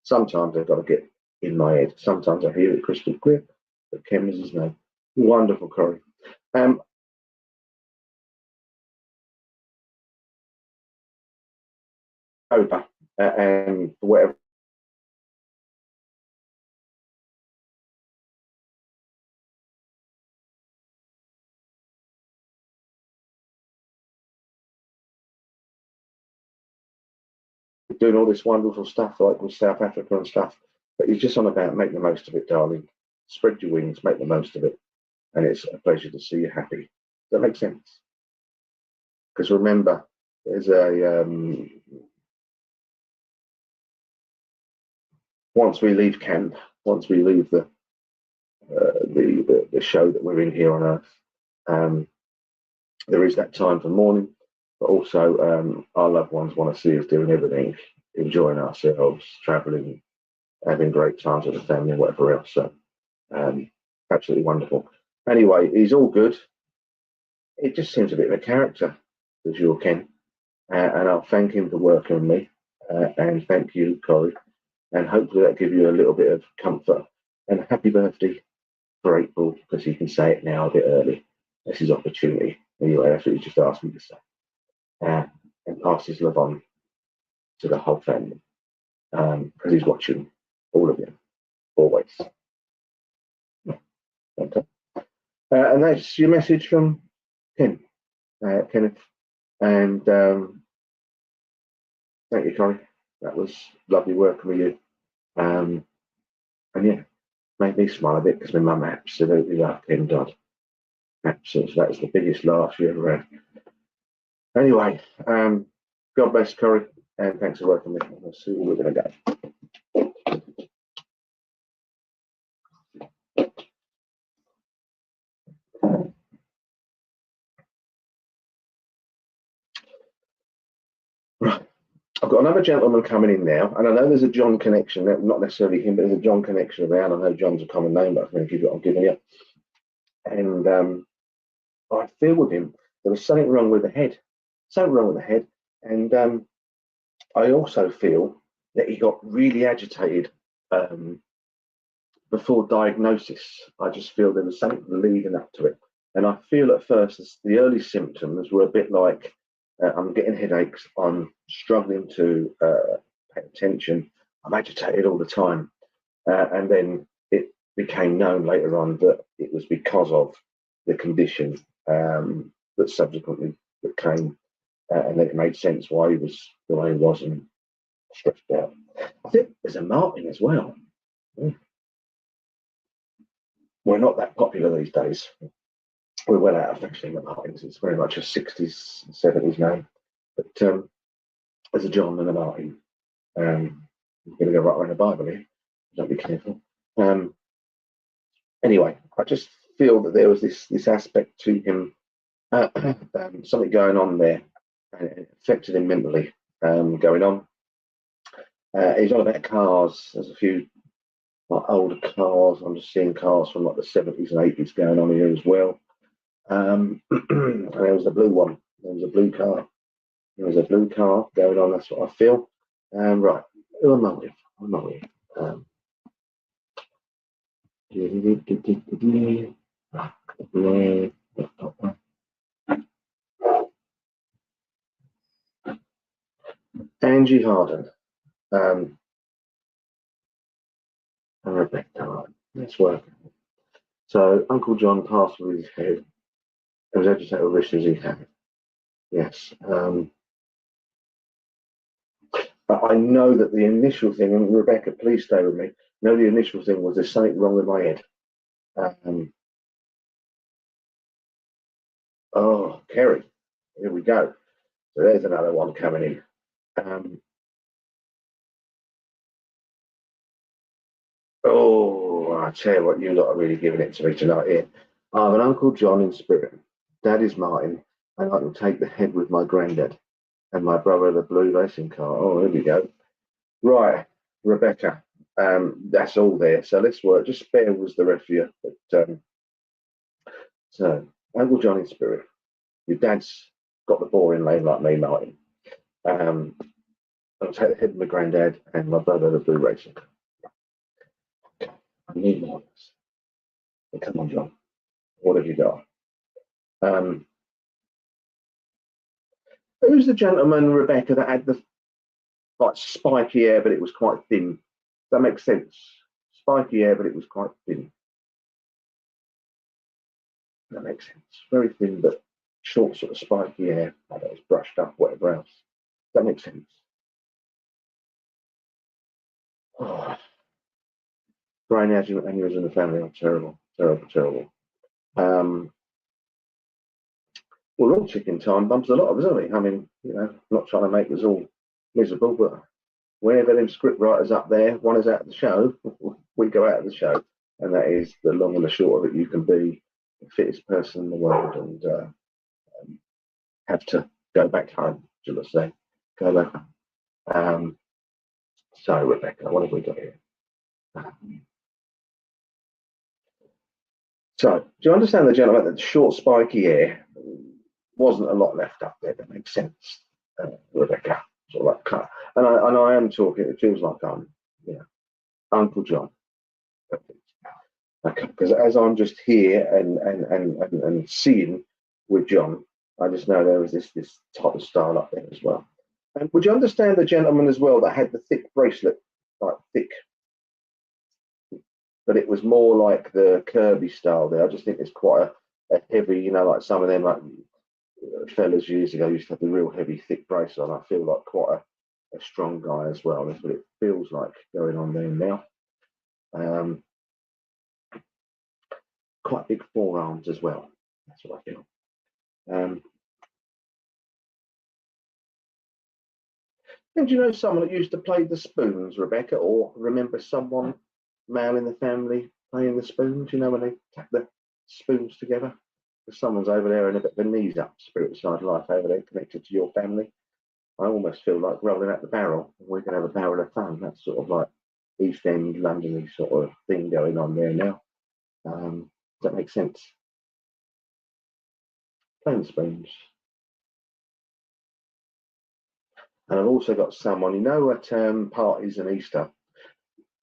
D: sometimes I've got to get in my head. Sometimes I hear it crystal clear, but Ken was his name. Wonderful, Corey. Over and whatever. Doing all this wonderful stuff like with South Africa and stuff, but you're just on about make the most of it, darling. Spread your wings, make the most of it, and it's a pleasure to see you happy. Does that make sense? Because remember, there's a once we leave camp, once we leave the show that we're in here on Earth, there is that time for mourning, but also our loved ones want to see us doing everything, enjoying ourselves, traveling, having great times with the family and whatever else. So absolutely wonderful. Anyway, he's all good. It just seems a bit of a character, as you're Ken. And I'll thank him for working with me. And thank you, Corey. And hopefully that give you a little bit of comfort. And happy birthday for April, because he can say it now a bit early. That's his opportunity. Anyway, that's what he just asked me to say. And pass his love on to the whole family. Because he's watching all of you, always. Okay. And that's your message from Ken, Kenneth. And thank you, Corey. That was lovely working with you. And yeah, made me smile a bit because my mum absolutely loved Ken Dodd. Absolutely. That was the biggest laugh she ever had. Anyway, God bless, Corey. And thanks for working with me. We'll see where we're going to go. Right. I've got another gentleman coming in now, and I know there's a John connection, not necessarily him, but there's a John connection around. I know John's a common name, but I'm going to give you what I'm giving you. And I feel with him, there was something wrong with the head. Something wrong with the head. And I also feel that he got really agitated before diagnosis. I just feel there was something leading up to it. And I feel at first the early symptoms were a bit like I'm getting headaches, I'm struggling to pay attention, I'm agitated all the time. And then it became known later on that it was because of the condition that subsequently came, and then it made sense why he was the way he was and stressed out. I think there's a Martin as well. We're not that popular these days. We're well out of fashion, the Martins. It's very much a 60s, 70s name. But there's a John and a Martin. I'm going to go right around the Bible here. Don't be careful. Anyway, I just feel that there was this aspect to him, something going on there, and it affected him mentally. Going on. He's on about cars. There's a few older cars. I'm just seeing cars from like the 70s and 80s going on here as well. And there was a blue one. There was a blue car. There was a blue car going on. That's what I feel. Right. Who am I with? Who am I with? Angie Harden. And Rebecca Harden. Let's work. So Uncle John passed with his head. It was agitated with issues he had. Yes. But I know that the initial thing, and Rebecca, please stay with me. I know the initial thing was there's something wrong with my head. Oh, Kerry, here we go. So there's another one coming in. Oh, I tell you what, you lot are really giving it to me tonight here. I have an Uncle John in spirit. Dad is Martin, and I can take the head with my granddad. And my brother the blue racing car. Oh, here we go. Right, Rebecca. That's all there. So let's work. Just spare was the rest of you. But, so Uncle John in spirit. Your dad's got the boring name like me, Martin. I'll take the head of my granddad and my brother the blue racing car. Okay. I need more of this. But come on, John. What have you got? Who's the gentleman, Rebecca, that had the like spiky hair, but it was quite thin? Does that make sense? Spiky hair, but it was quite thin. That makes sense. Very thin, but short, sort of spiky hair. I don't know, it's brushed up, whatever else. That makes sense. Oh. Brain aneurysm in the family are terrible, terrible, terrible. We're all chicken time bumps a lot of us, aren't we? I mean, you know, I'm not trying to make us all miserable, but whenever them script writers up there want us out of the show, we go out of the show. And that is the long and the short of it. You can be the fittest person in the world and have to go back home, shall I say. Go back home. So, Rebecca, what have we got here? So, do you understand the gentleman that the short, spiky hair wasn't a lot left up there? That makes sense, Rebecca. Sort of like cut. And I am talking. It feels like I'm, Uncle John. Okay, because as I'm just here and seeing with John, I just know there was this type of style up there as well. And would you understand the gentleman as well that had the thick bracelet, like thick? But it was more like the curvy style there. I just think it's quite a heavy, like some of them like fellas years ago used to have the real heavy, thick bracelet on. I feel like quite a strong guy as well. That's what it feels like going on there now. Quite big forearms as well. That's what I feel. And do you know someone that used to play the spoons, Rebecca, or remember someone, male in the family, playing the spoons? You know when they tap the spoons together? Because someone's over there and a bit of a knees up, spirit side life over there, connected to your family. I almost feel like rolling out the barrel. We're going to have a barrel of fun. That's sort of like East End, London sort of thing going on there now. Does that make sense? Plain spoons. And I've also got someone, you know, at parties and Easter,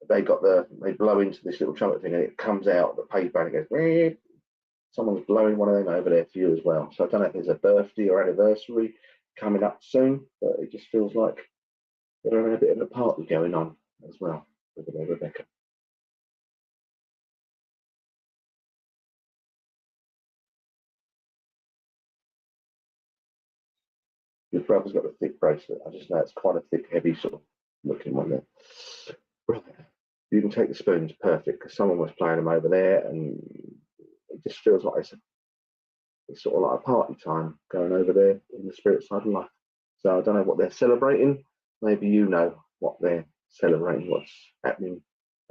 D: they blow into this little trumpet thing and it comes out the paper and it goes, Meep. Someone's blowing one of them over there for you as well. So I don't know if there's a birthday or anniversary coming up soon, but it just feels like they're having a bit of a party going on as well with Rebecca. Your brother's got a thick bracelet. I just know it's quite a thick, heavy sort of looking one there. Right. You can take the spoons, perfect, because someone was playing them over there, and it just feels like it's sort of like a party time going over there in the spirit side of life. So I don't know what they're celebrating. Maybe you know what they're celebrating, what's happening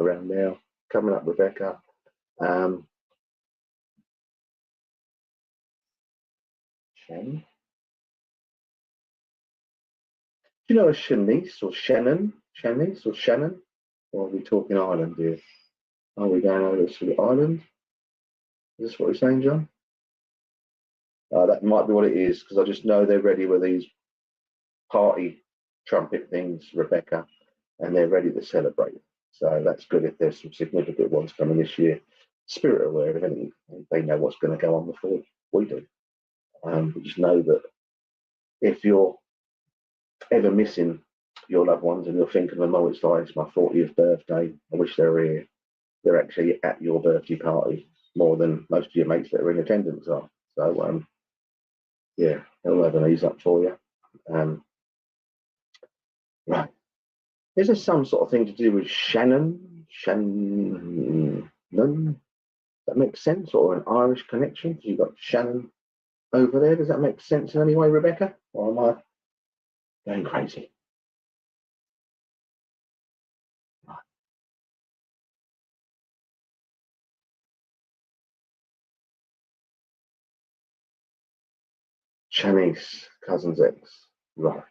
D: around now. Coming up, Rebecca. Shannon. Do you know a Shanice or Shannon? Shanice or Shannon? Or are we talking Ireland here? Are we going over to the island? Is this what you're saying, John? That might be what it is, because I just know they're ready with these party trumpet things, Rebecca, and they're ready to celebrate. So that's good if there's some significant ones coming this year. Spirit aware of anything, they know what's going to go on before we do. We just know that if you're ever missing your loved ones and you're thinking of them, oh, it's like it's my 40th birthday, I wish they were here. They're actually at your birthday party more than most of your mates that are in attendance are. So, yeah, they'll have an ease up for you. Right. Is there some sort of thing to do with Shannon? Shannon? That makes sense? Or an Irish connection? You've got Shannon over there. Does that make sense in any way, Rebecca? Or am I going crazy? Right. Shanice, cousin's ex. Right.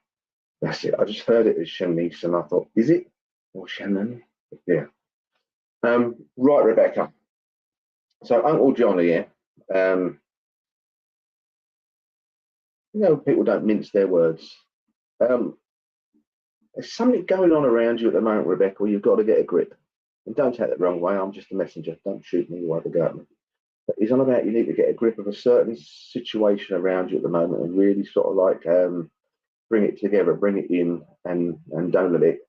D: That's it. I just heard it as Shanice and I thought, is it? Or Shannon? Yeah. Right, Rebecca. So Uncle John here, you know, people don't mince their words. There's something going on around you at the moment, Rebecca, where you've got to get a grip. And don't take that the wrong way, I'm just a messenger. Don't shoot me, you either go at me. But he's on about you need to get a grip of a certain situation around you at the moment and really sort of like bring it together, bring it in, and don't let it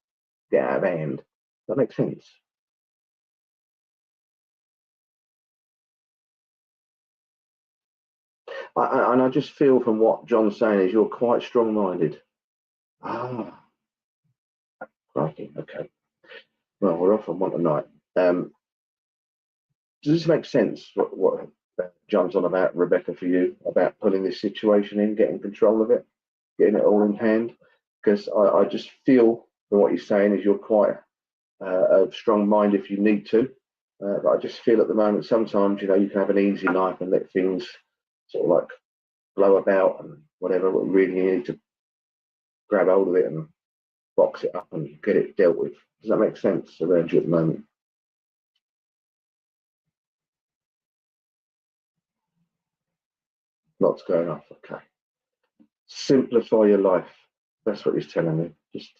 D: get out of hand. Does that make sense? And I just feel from what John's saying is you're quite strong-minded. Ah, crikey, okay. Well, we're off on one tonight. Does this make sense, what John's on about, Rebecca, for you, about pulling this situation in, getting control of it, getting it all in hand? Because I just feel from what you're saying is you're quite a strong mind if you need to. But I just feel at the moment, sometimes, you know, you can have an easy life and let things sort of like blow about and whatever, but really you need to grab hold of it and box it up and get it dealt with. Does that make sense around you at the moment? Lots going on. Okay. Simplify your life. That's what he's telling me. Just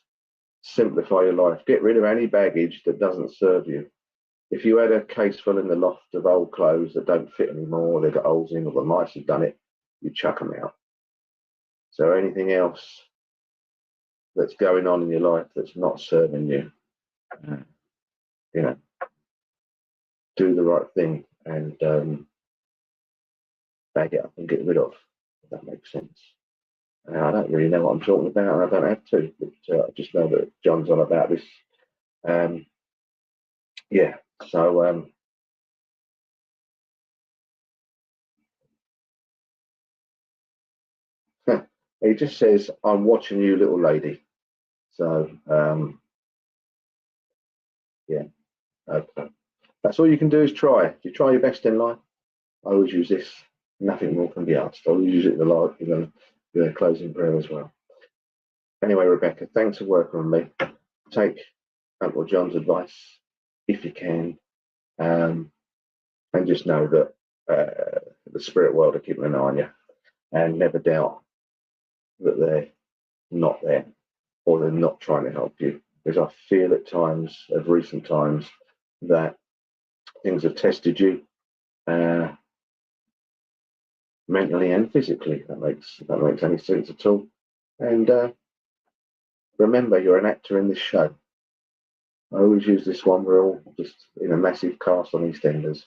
D: simplify your life. Get rid of any baggage that doesn't serve you. If you had a case full in the loft of old clothes that don't fit anymore, they've got holes in, or the mice have done it, you chuck them out. So anything else that's going on in your life that's not serving you, you know, do the right thing and bag it up and get rid of, if that makes sense. I don't really know what I'm talking about, and I don't have to, but I just know that John's on about this. Yeah, so he just says, I'm watching you, little lady. So, yeah, okay. That's all you can do is try. If you try your best in life, I always use this. Nothing more can be asked. I'll use it in the closing prayer as well. Anyway, Rebecca, thanks for working on me. Take Uncle John's advice if you can, and just know that the spirit world are keeping an eye on you, and never doubt that they're not there or they're not trying to help you. Because I feel at times, of recent times, that things have tested you mentally and physically. That makes any sense at all. And remember, you're an actor in this show. I always use this one. We're all just in a massive cast on EastEnders,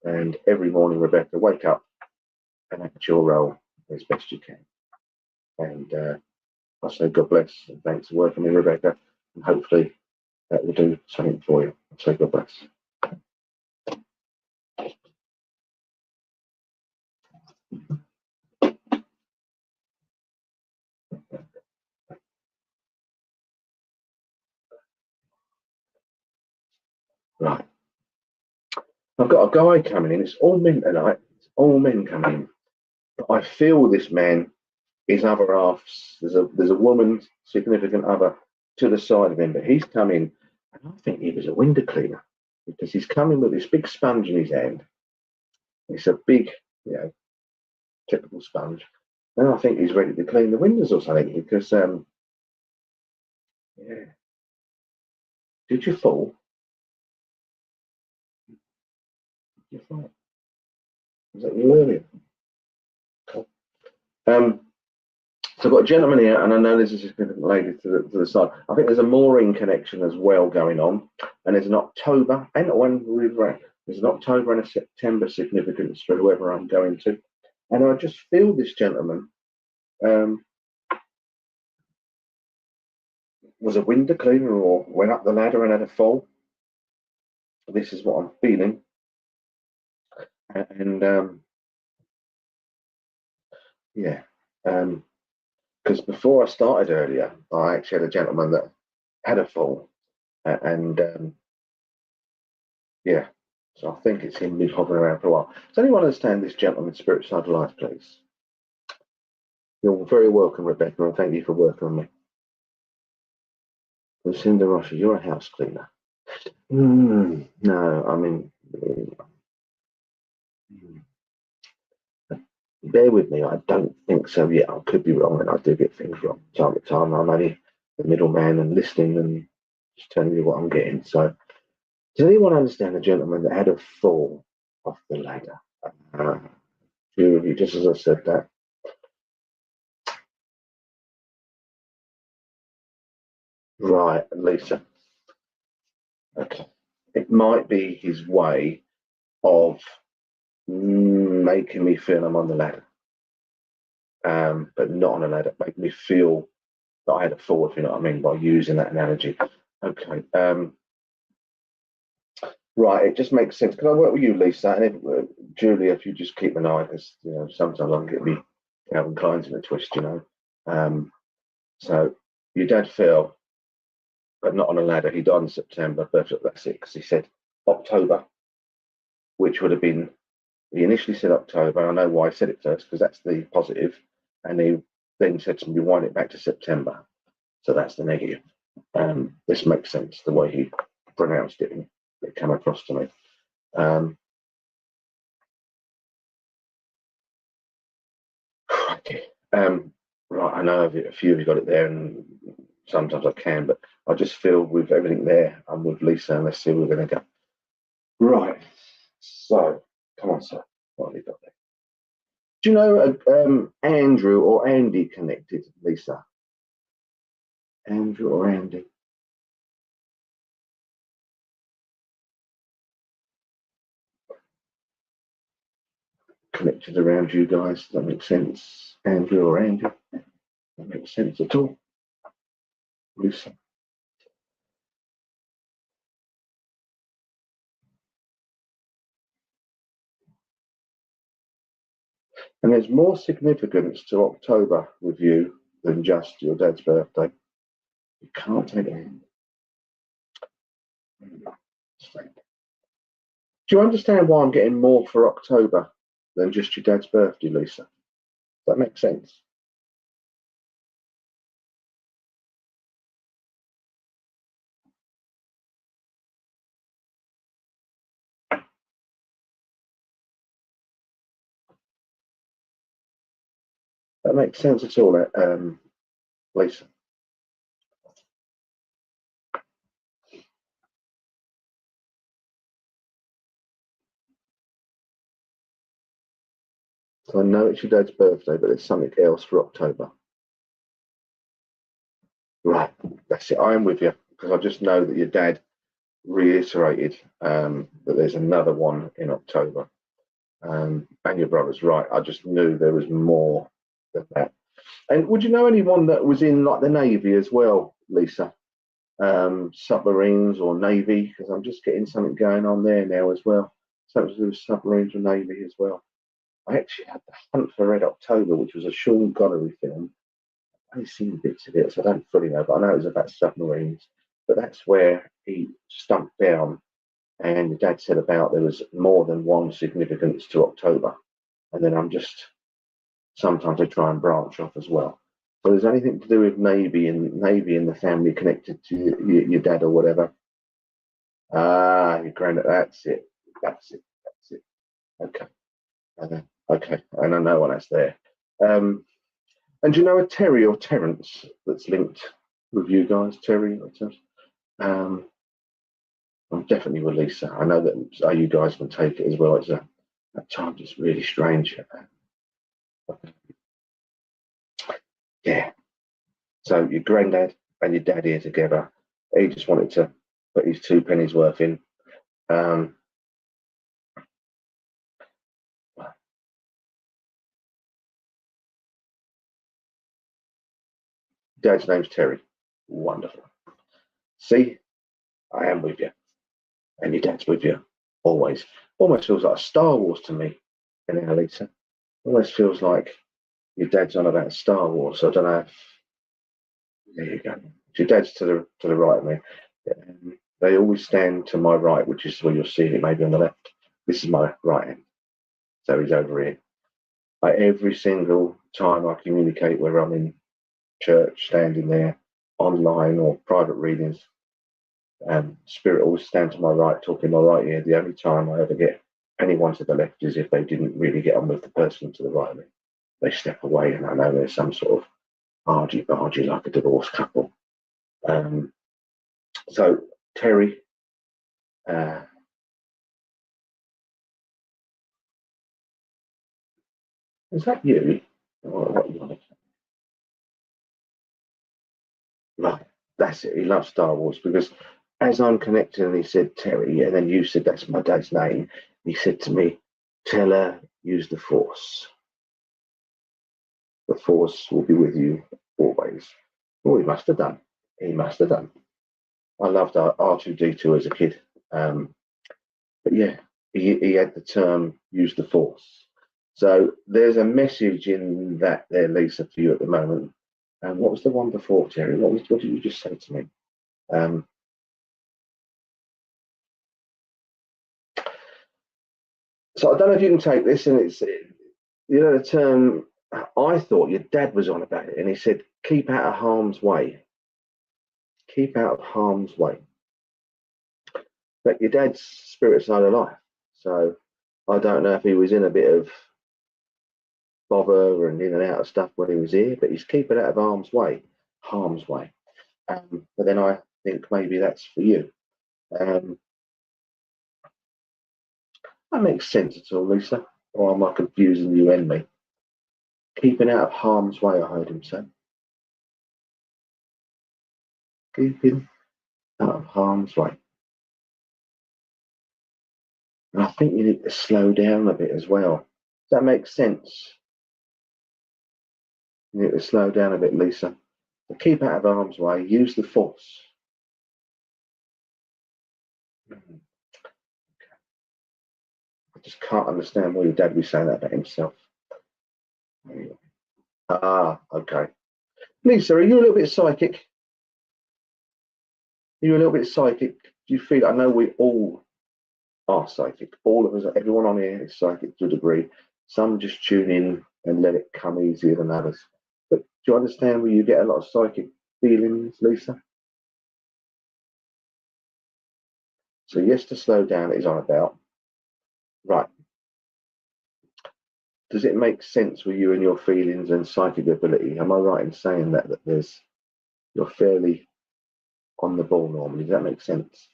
D: and every morning, Rebecca, wake up and act your role as best you can. And I say God bless and thanks for working with me, Rebecca, and hopefully that will do something for you. I say God bless. Right. I've got a guy coming in. It's all men tonight. It's all men coming in. But I feel this man, his other half, there's a woman, significant other, to the side of him, but he's come in, and I think he was a window cleaner because he's coming with this big sponge in his hand. It's a big, typical sponge. And I think he's ready to clean the windows or something because, Did you fall? Did you fall? Was that you earlier? Cool. So I've got a gentleman here, and I know there's a significant lady to the side. I think there's a mooring connection as well going on, and there's an October and there's an October and a September significance for whoever I'm going to, and I just feel this gentleman was a window cleaner or went up the ladder and had a fall. This is what I'm feeling, and because before I started earlier, I actually had a gentleman that had a fall, and so I think it's him been hovering around for a while. Does anyone understand this gentleman's spirit side of life, please? You're very welcome, Rebecca, and thank you for working on me. Lucinda Rocha, you're a house cleaner. No, I mean, bear with me. I don't think so yet. I could be wrong, and I do get things wrong time to time. I'm only the middleman and listening and just telling you what I'm getting. So, does anyone understand the gentleman that had a fall off the ladder? Few of you, just as I said that. Right, Lisa. Okay. It might be his way of making me feel I'm on the ladder, but not on a ladder. Make me feel that I had a fall, if you know what I mean, by using that analogy. Okay. Right, it just makes sense. Can I work with you, Lisa? And if, Julia, if you just keep an eye, because sometimes I can get me Calvin Klein's in a twist, So your dad fell, but not on a ladder. He died in September. That's it, because he said October, which would have been. He initially said October. I know why I said it first, because that's the positive, and he then said to me, "Wind it back to September." So that's the negative. This makes sense the way he pronounced it and it came across to me. Right, I know a few of you got it there, and sometimes I can, but I just feel with everything there, I'm with Lisa, and let's see where we're going to go. Right, so come on, sir. What have you got there? Do you know Andrew or Andy connected, Lisa? Andrew or Andy? Connected around you guys. Does that make sense? Andrew or Andy? That makes sense at all? Lisa? And there's more significance to October with you than just your dad's birthday. You can't take it. Do you understand why I'm getting more for October than just your dad's birthday, Lisa? Does that make sense? That makes sense at all, Lisa? So I know it's your dad's birthday, but there's something else for October. Right, that's it. I am with you, because I just know that your dad reiterated that there's another one in October. And your brother's right. I just knew there was more than that. And would you know anyone that was in like the Navy as well, Lisa? Submarines or Navy? Because I'm just getting something going on there now as well. Something to do with submarines or Navy as well. I actually had The Hunt for Red October, which was a Sean Connery film. I've only seen bits of it, so I don't fully know, but I know it was about submarines. But that's where he stumped down, and your dad said about there was more than one significance to October. And then sometimes I try and branch off as well. So there's anything to do with Navy and the family connected to your dad or whatever. Your granddad, that's it. Okay. Okay, and I know when that's there. And do you know a Terry or Terence that's linked with you guys? Terry or Terence? I'm definitely with Lisa. I know that you guys can take it as well. It's at times it's really strange. Yeah. So your granddad and your dad here together. He just wanted to put his 2 pennies worth in. Dad's name's Terry. Wonderful. See, I am with you. And your dad's with you. Always. Almost feels like Star Wars to me. Anyhow, Lisa. Almost feels like your dad's on about Star Wars. So I don't know if... There you go. Your dad's to the right of me. They always stand to my right, which is where you'll see it maybe on the left. This is my right hand. So he's over here. Every single time I communicate, whether I'm in church, standing there, online or private readings, Spirit always stand to my right, talking my right ear. The only time I ever get anyone to the left is if they didn't really get on with the person to the right of me. They step away, and I know there's some sort of argy-bargy like a divorced couple. So Terry, is that you? What you want to... Right, that's it. He loves Star Wars because as I'm connecting, and he said Terry, and then you said that's my dad's name. He said to me, "Tell her use the Force. The Force will be with you always." Oh, he must have done. He must have done. I loved R2D2 as a kid, but yeah, he had the term "use the Force." So there's a message in that there, Lisa, for you at the moment. And what was the one before, Terry? What did you just say to me? So I don't know if you can take this, and it's the term. I thought your dad was on about it, and he said, "Keep out of harm's way. Keep out of harm's way." But your dad's spirit side of life, so I don't know if he was in a bit of bother and in and out of stuff when he was here, but he's keeping out of harm's way. Harm's way. But then I think maybe that's for you. That makes sense at all, Lisa. Or am I confusing you and me? Keeping out of harm's way, I heard him say. Keeping out of harm's way. And I think you need to slow down a bit as well. Does that make sense? You need to slow down a bit, Lisa. So keep out of harm's way. Use the Force. I just can't understand why your dad would be saying that about himself. Okay. Lisa, are you a little bit psychic? Are you a little bit psychic? Do you feel? I know we all are psychic. All of us, everyone on here is psychic to a degree. Some just tune in and let it come easier than others. But do you understand where you get a lot of psychic feelings, Lisa? So yes, to slow down is on about. Right. does it make sense with you and your feelings and psychic ability? Am I right in saying that you're fairly on the ball normally? Does that make sense?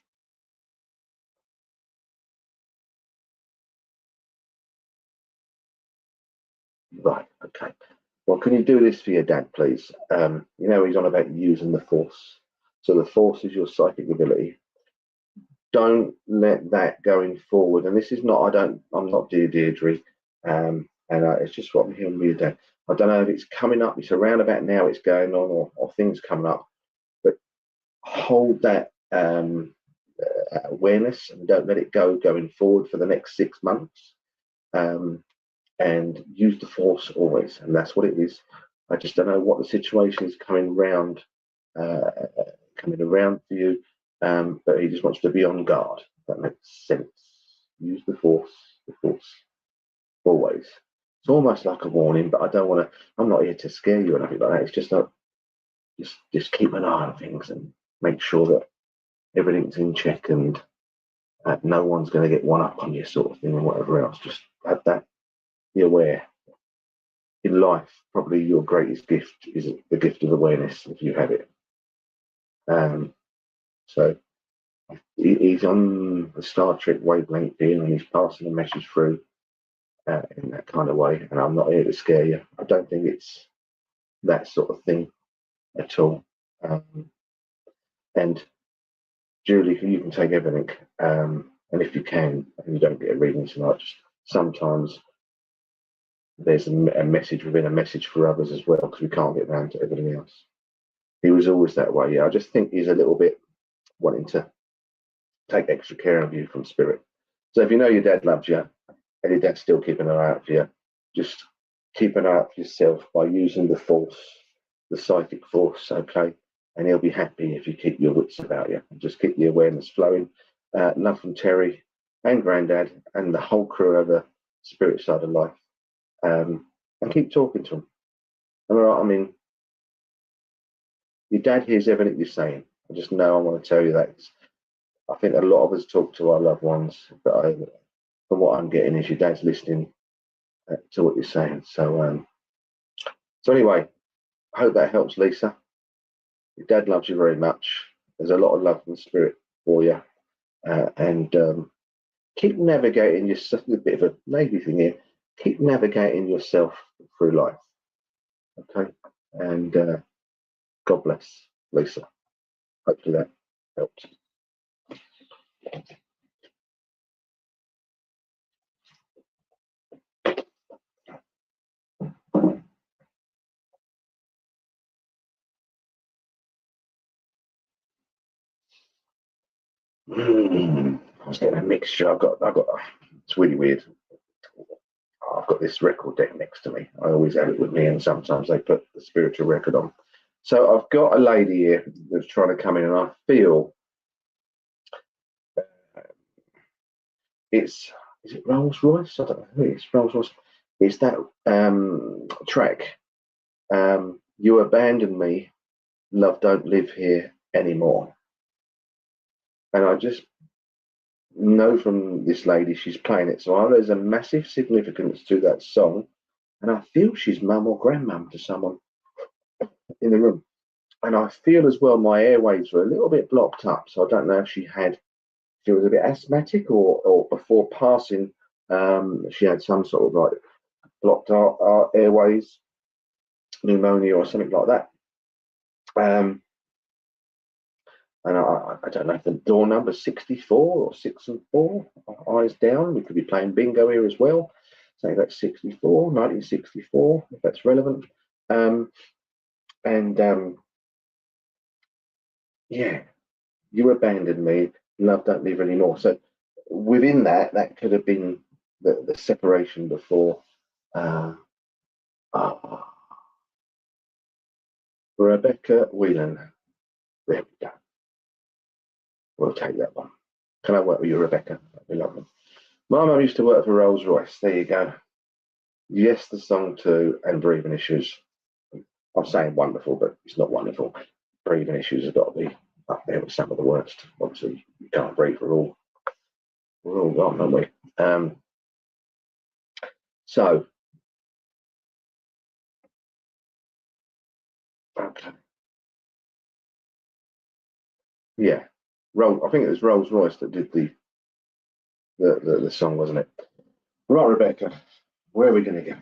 D: Right, okay. Well, can you do this for your dad, please? He's on about using the force. So the force is your psychic ability. Don't let that going forward. And this is not, I'm not dear Deirdre. It's just what I'm hearing with your dad. I don't know if it's coming up, it's around about now it's going on, or things coming up, but hold that awareness and don't let it go going forward for the next 6 months. And use the force always, and that's what it is. I just don't know what the situation is coming around for you, but he just wants to be on guard. That makes sense. Use the force always. It's almost like a warning, but I don't want to. I'm not here to scare you or anything like that. It's just like just keep an eye on things and make sure that everything's in check and no one's going to get one up on you, sort of thing, and whatever else. Just have that. Be aware. In life, probably your greatest gift is the gift of awareness, if you have it. So he's on the Star Trek wavelength here, and he's passing a message through in that kind of way. And I'm not here to scare you. I don't think it's that sort of thing at all. And Julie, you can take everything. And if you can, and you don't get a reading tonight, just sometimes there's a message within a message for others as well, because we can't get around to everything else. He was always that way. Yeah, I just think he's a little bit wanting to take extra care of you from spirit. So if you know your dad loves you and your dad's still keeping an eye out for you, just keep an eye out for yourself by using the force, the psychic force, okay? And he'll be happy if you keep your wits about you and just keep the awareness flowing. Love from Terry and Grandad and the whole crew of the spirit side of life. And keep talking to him. I mean, your dad hears everything you're saying. I just know I want to tell you that. I think a lot of us talk to our loved ones, but from what I'm getting is your dad's listening to what you're saying. So anyway, I hope that helps, Lisa. Your dad loves you very much. There's a lot of love and spirit for you. And keep navigating yourself. A bit of a navy thing here. Keep navigating yourself through life. Okay? And God bless, Lisa. Hopefully that helps. I was getting a mixture. I've got. It's really weird. I've got this record deck next to me. I always have it with me, and sometimes they put the spiritual record on. So I've got a lady here that's trying to come in, and I feel is it Rolls Royce? I don't know who it is. Rolls Royce. It's that track. You abandoned me. Love don't live here anymore. And I just know from this lady she's playing it. So there's a massive significance to that song. And I feel she's mum or grandmum to someone in the room. And I feel as well my airwaves were a little bit blocked up. So I don't know if she was a bit asthmatic or before passing, she had some sort of like blocked airways, pneumonia or something like that. And I don't know if the door number 64 or 6 and 4, eyes down. We could be playing bingo here as well. Say that's 64, 1964, if that's relevant. Yeah, you abandoned me. Love don't live anymore. So within that could have been the separation before. Rebecca Whelan. There we go. We'll take that one. Can I work with you, Rebecca? That'd be lovely. My mum used to work for Rolls Royce. There you go. Yes, the song too, and breathing issues. I'm saying wonderful, but it's not wonderful. Breathing issues have got to be up there with some of the worst. Obviously, you can't breathe. We're all gone, aren't we? So Okay. Yeah. I think it was Rolls Royce that did the song, wasn't it? Right, Rebecca, where are we going to go?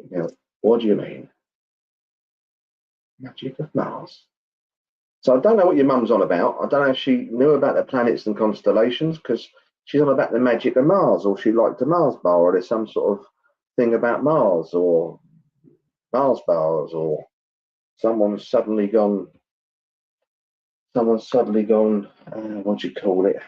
D: Now, what do you mean? Magic of Mars. So I don't know what your mum's on about. I don't know if she knew about the planets and constellations, because she's on about the magic of Mars, or she liked a Mars bar, or there's some sort of thing about Mars, or Mars bars, or someone's suddenly gone, what do you call it?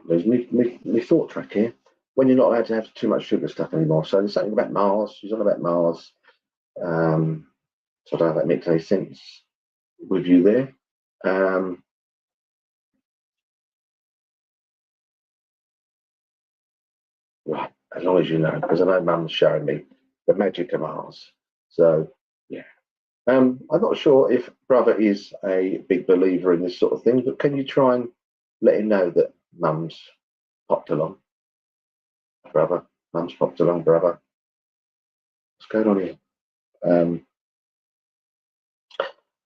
D: There's me thought track here. When you're not allowed to have too much sugar stuff anymore. So there's something about Mars. She's on about Mars. So I don't know if that makes any sense with you there. Right, as long as you know, because I know Mum's showing me the magic of Mars. So yeah. I'm not sure if brother is a big believer in this sort of thing, but can you try and let him know that Mum's popped along? Brother, Mum's popped along, brother. What's going on here?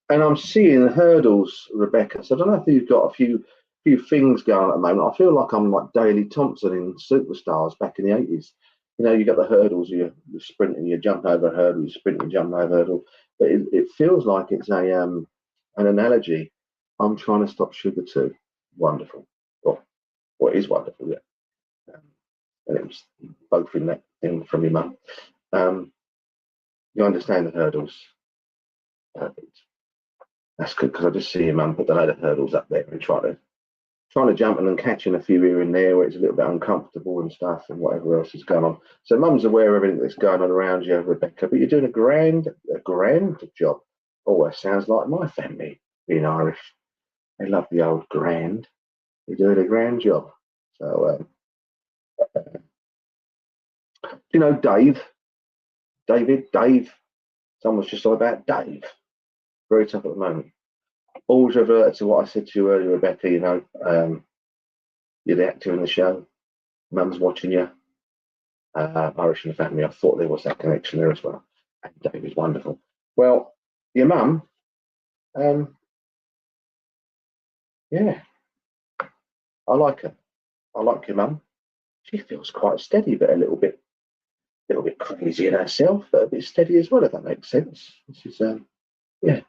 D: And I'm seeing hurdles, Rebecca. So I don't know if you've got a few things going at the moment. I feel like I'm like Daley Thompson in Superstars back in the 80s. You know, you got the hurdles, you sprint and you jump over a hurdle, you sprint and jump over a hurdle. But it feels like it's an analogy. I'm trying to stop sugar too. Wonderful. Well, it is wonderful, yeah. And it was both in that thing from your mum. You understand the hurdles. Perfect. That's good, because I just see your mum put the load of hurdles up there and trying to jump and then catching a few here and there where it's a little bit uncomfortable and stuff and whatever else is going on. So mum's aware of everything that's going on around you, Rebecca, but you're doing a grand job. Oh, that sounds like my family, being Irish. They love the old grand. You're doing a grand job. So, you know, Dave, someone's just on about Dave. Very tough at the moment. Always revert to what I said to you earlier, Rebecca, you know, you're the actor in the show. Mum's watching you. Irish in the family. I thought there was that connection there as well. And Dave is wonderful. Well, your mum, yeah, I like her. I like your mum. She feels quite steady, but a little bit crazy in herself, but a bit steady as well, if that makes sense. This is, yeah.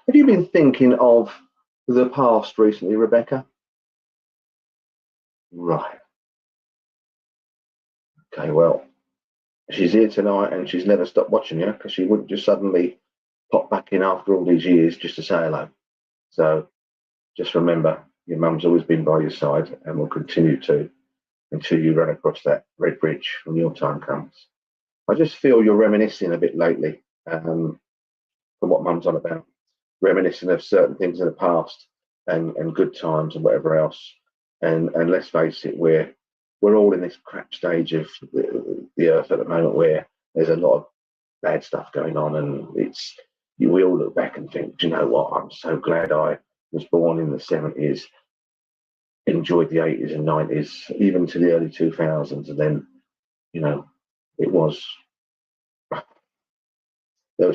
D: Have you been thinking of the past recently, Rebecca? Right. Okay, well, she's here tonight and she's never stopped watching you, because she wouldn't just suddenly pop back in after all these years just to say hello. So just remember, your mum's always been by your side and will continue to until you run across that red bridge when your time comes. I just feel you're reminiscing a bit lately from what mum's on about, reminiscing of certain things in the past and good times and whatever else. And let's face it, we're all in this crap stage of the earth at the moment where there's a lot of bad stuff going on, and we all look back and think, do you know what? I'm so glad I was born in the 70s, enjoyed the 80s and 90s, even to the early 2000s, and then, you know, there were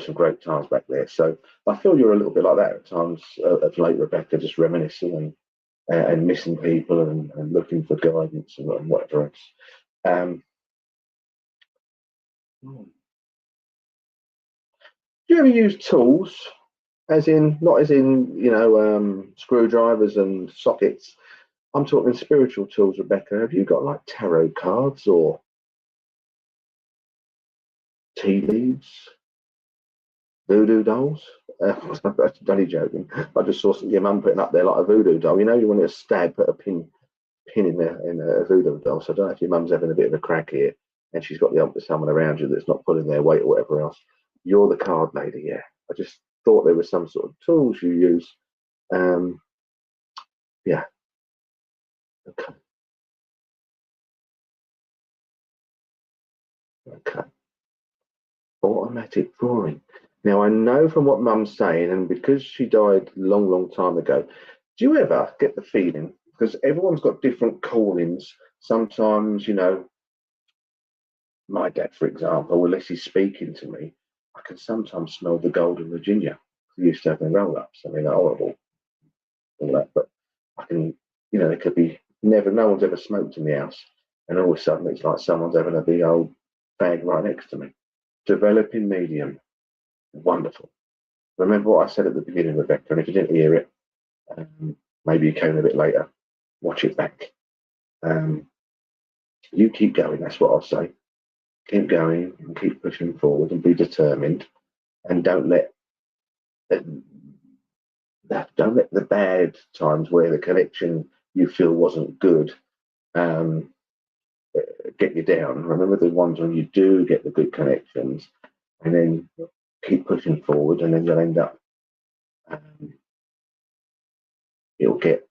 D: some great times back there. So I feel you're a little bit like that at times of late, Rebecca, just reminiscing and missing people and looking for guidance and whatever else. Do you ever use tools, as in, not as in, you know, screwdrivers and sockets? I'm talking spiritual tools, Rebecca. Have you got like tarot cards or tea leaves, voodoo dolls? I'm only joking. I just saw your mum putting up there like a voodoo doll. You know, you want to stab, put a pin in there in a voodoo doll. So I don't know if your mum's having a bit of a crack here and she's got the ump with someone around you that's not pulling their weight or whatever else. You're the card lady, yeah. I just thought there was some sort of tools you use. Yeah. Okay. Okay. Automatic drawing. Now I know from what mum's saying, and because she died long time ago, Do you ever get the feeling, because everyone's got different callings, sometimes, you know, my dad, for example, unless he's speaking to me, I can sometimes smell the golden Virginia. He used to have their roll-ups. I mean, they're horrible, all that, but I can, you know, it could be no one's ever smoked in the house, and all of a sudden it's like someone's having a big old bag right next to me. Developing medium, wonderful. Remember what I said at the beginning, Rebecca, and if you didn't hear it, maybe you came a bit later, watch it back. You keep going, that's what I'll say. Keep going and keep pushing forward and be determined, and don't let the bad times where the connection you feel wasn't good get you down. Remember the ones when you do get the good connections, and then keep pushing forward, and then you'll end up it'll get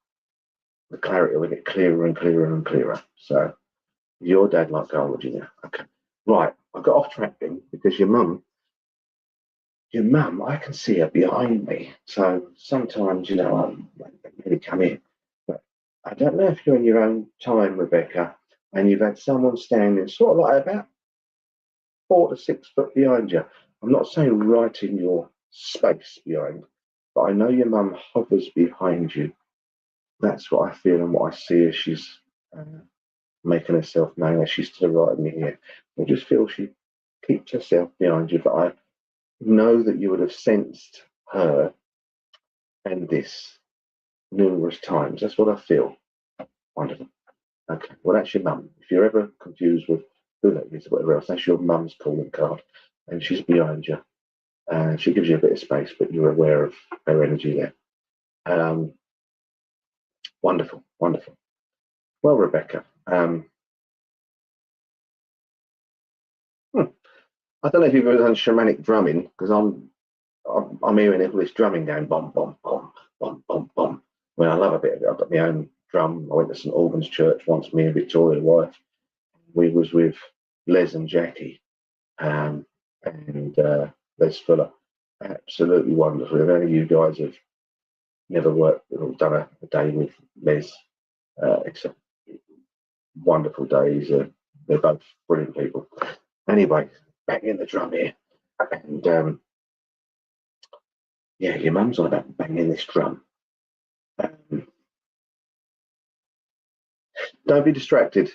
D: the clarity will get clearer and clearer and clearer. So your dad like gold, Virginia. Okay. Right, I got off track then because your mum, I can see her behind me. So sometimes, you know, I really come in. But I don't know if you're in your own time, Rebecca, and you've had someone standing sort of like about 4 to 6 foot behind you. I'm not saying right in your space behind, but I know your mum hovers behind you. That's what I feel and what I see as she's making herself known, as she's to the right of me here. I just feel she keeps herself behind you, but I know that you would have sensed her and this numerous times. That's what I feel. Wonderful. Okay, well, that's your mum. If you're ever confused with who that is or whatever else, that's your mum's calling card, and she's behind you. She gives you a bit of space, but you're aware of her energy there. Wonderful, wonderful. Well, Rebecca, I don't know if you've ever done shamanic drumming, because I'm hearing all this drumming going bom bom bom bom bom bom. Well, I love a bit of it. I've got my own drum. I went to St Albans Church once. Me and Victoria's wife. We was with Les and Jackie, and Les Fuller. Absolutely wonderful. If any of you guys have never worked or done a day with Les, it's a wonderful day. They're both brilliant people. Anyway, back in the drum here, and yeah, your mum's on about banging this drum. Don't be distracted.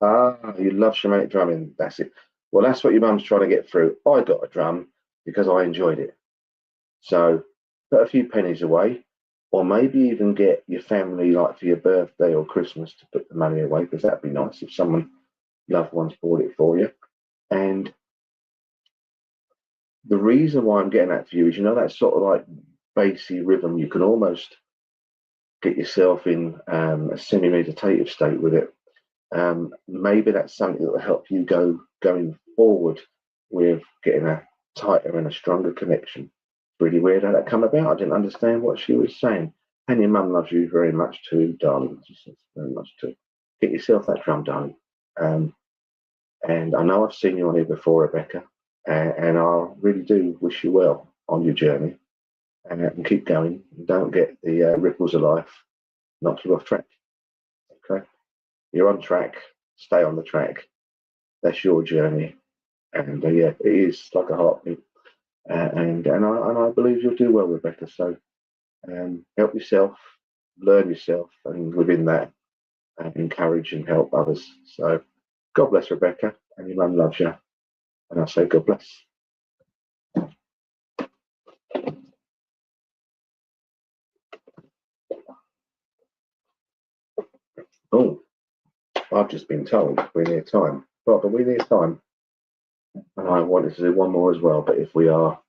D: You love shamanic drumming. That's it. Well, that's what your mum's trying to get through. I got a drum because I enjoyed it. So put a few pennies away, or maybe even get your family, like for your birthday or Christmas, to put the money away, because that'd be nice if someone loved ones bought it for you. And the reason why I'm getting that for you is, you know, that sort of like bassy rhythm, you can almost get yourself in a semi-meditative state with it. Maybe that's something that will help you going forward with getting a tighter and a stronger connection. Really weird how that come about. I didn't understand what she was saying. And your mum loves you very much too, darling. She says very much too. Get yourself that drum, darling. And I know I've seen you on here before, Rebecca, and I really do wish you well on your journey. And keep going. Don't get the ripples of life knock you off track. Okay, you're on track. Stay on the track. That's your journey, and yeah, it is like a heartbeat. And I believe you'll do well, Rebecca. So help yourself, learn yourself, and within that, encourage and help others. So God bless, Rebecca, and your mum loves you. And I say God bless. Oh, I've just been told we're near time. Right, but we're near time. And I wanted to do one more as well, but if we are...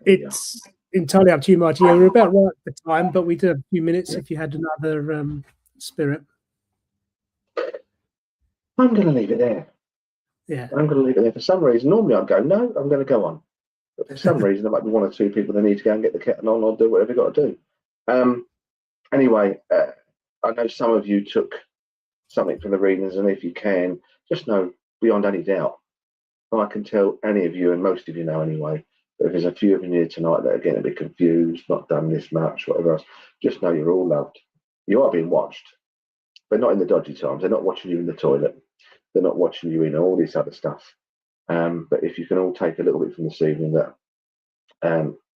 E: It's entirely up to you, Martin. Yeah, we're about right at the time, but we do have a few minutes if you had another spirit.
D: I'm going to leave it there.
E: Yeah.
D: I'm going to leave it there. For some reason, normally I'd go, no, I'm going to go on. But for some reason, there might be one or two people that need to go and get the kettle on or do whatever you've got to do. Anyway, I know some of you took something from the readings, and if you can, just know beyond any doubt, I can tell any of you, and most of you know anyway, But if there's a few of you here tonight that are getting a bit confused, not done this much, whatever else, just know you're all loved. You are being watched, but not in the dodgy times. They're not watching you in the toilet. They're not watching you in all this other stuff. But if you can all take a little bit from this evening that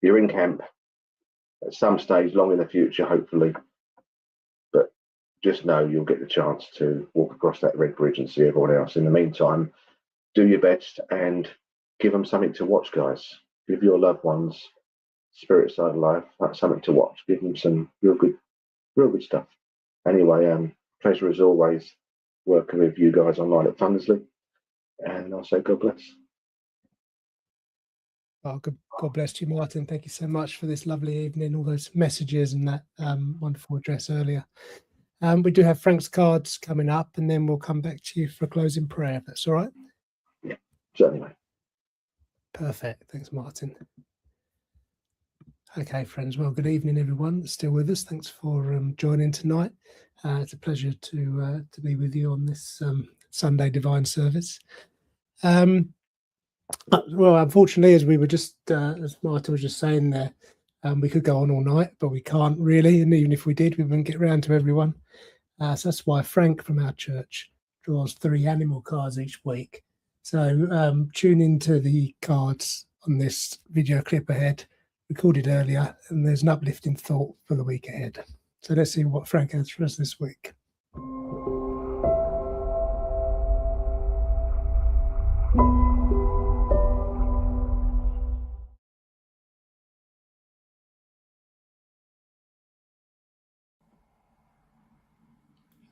D: you're in camp at some stage long in the future, hopefully, but just know you'll get the chance to walk across that red bridge and see everyone else. In the meantime, do your best and give them something to watch, guys. Give your loved ones Spirit Side Life something to watch. Give them some real good stuff. Anyway, pleasure as always working with you guys online at Thundersley, and I'll say God bless.
E: Oh, God bless you, Martin. Thank you so much for this lovely evening, all those messages and that wonderful address earlier. We do have Frank's cards coming up, and then we'll come back to you for a closing prayer, if that's all right.
D: Yeah, certainly, mate.
E: Perfect. Thanks, Martin. Okay, friends. Well, good evening, everyone that's still with us. Thanks for joining tonight. It's a pleasure to be with you on this Sunday Divine Service. Well, unfortunately, as we were just, as Martin was just saying there, we could go on all night, but we can't really. And even if we did, we wouldn't get around to everyone. So that's why Frank from our church draws 3 animal cards each week. So tune into the cards on this video clip ahead, recorded earlier, and there's an uplifting thought for the week ahead. So let's see what Frank has for us this week.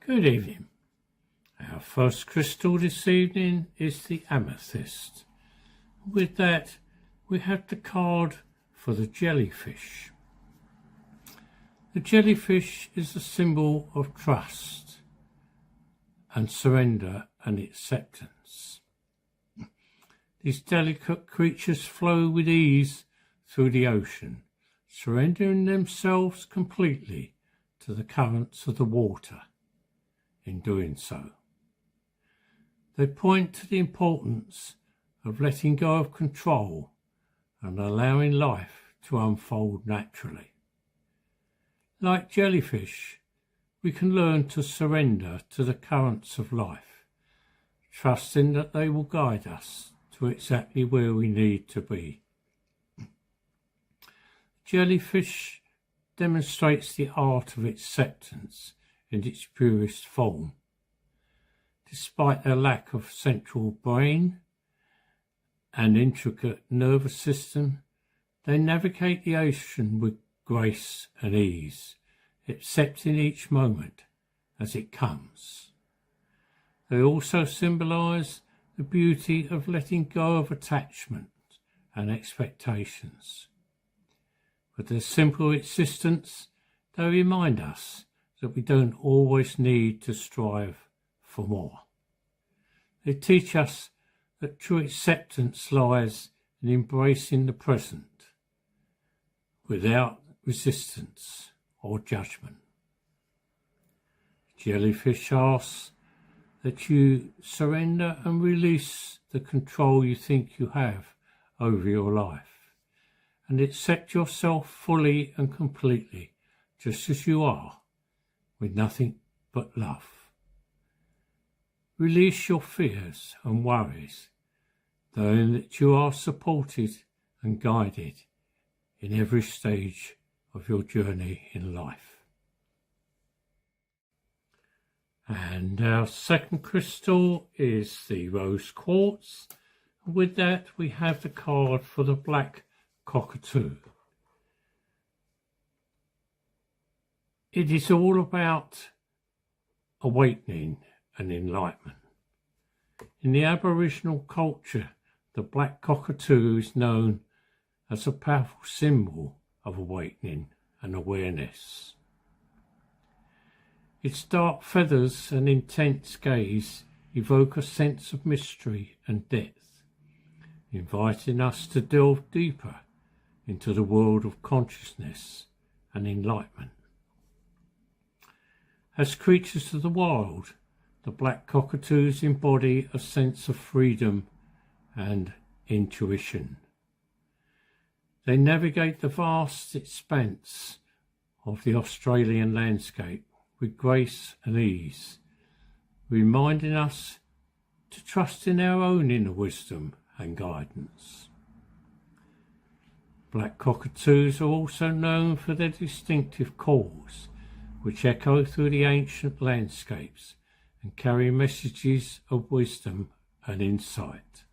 F: Good evening. Our first crystal this evening is the amethyst. With that, we have the card for the jellyfish. The jellyfish is a symbol of trust and surrender and acceptance. These delicate creatures flow with ease through the ocean, surrendering themselves completely to the currents of the water. In doing so, they point to the importance of letting go of control and allowing life to unfold naturally. Like jellyfish, we can learn to surrender to the currents of life, trusting that they will guide us to exactly where we need to be. Jellyfish demonstrates the art of acceptance in its purest form. Despite their lack of central brain and intricate nervous system, they navigate the ocean with grace and ease, accepting each moment as it comes. They also symbolise the beauty of letting go of attachment and expectations. With their simple existence, they remind us that we don't always need to strive for more. They teach us that true acceptance lies in embracing the present without resistance or judgment. Jellyfish asks that you surrender and release the control you think you have over your life and accept yourself fully and completely just as you are, with nothing but love. Release your fears and worries, knowing that you are supported and guided in every stage of your journey in life. And our second crystal is the rose quartz. With that, we have the card for the black cockatoo. It is all about awakening and enlightenment. In the Aboriginal culture, the black cockatoo is known as a powerful symbol of awakening and awareness. Its dark feathers and intense gaze evoke a sense of mystery and depth, inviting us to delve deeper into the world of consciousness and enlightenment. As creatures of the wild, the black cockatoos embody a sense of freedom and intuition. They navigate the vast expanse of the Australian landscape with grace and ease, reminding us to trust in our own inner wisdom and guidance. Black cockatoos are also known for their distinctive calls, which echo through the ancient landscapes and carry messages of wisdom and insight.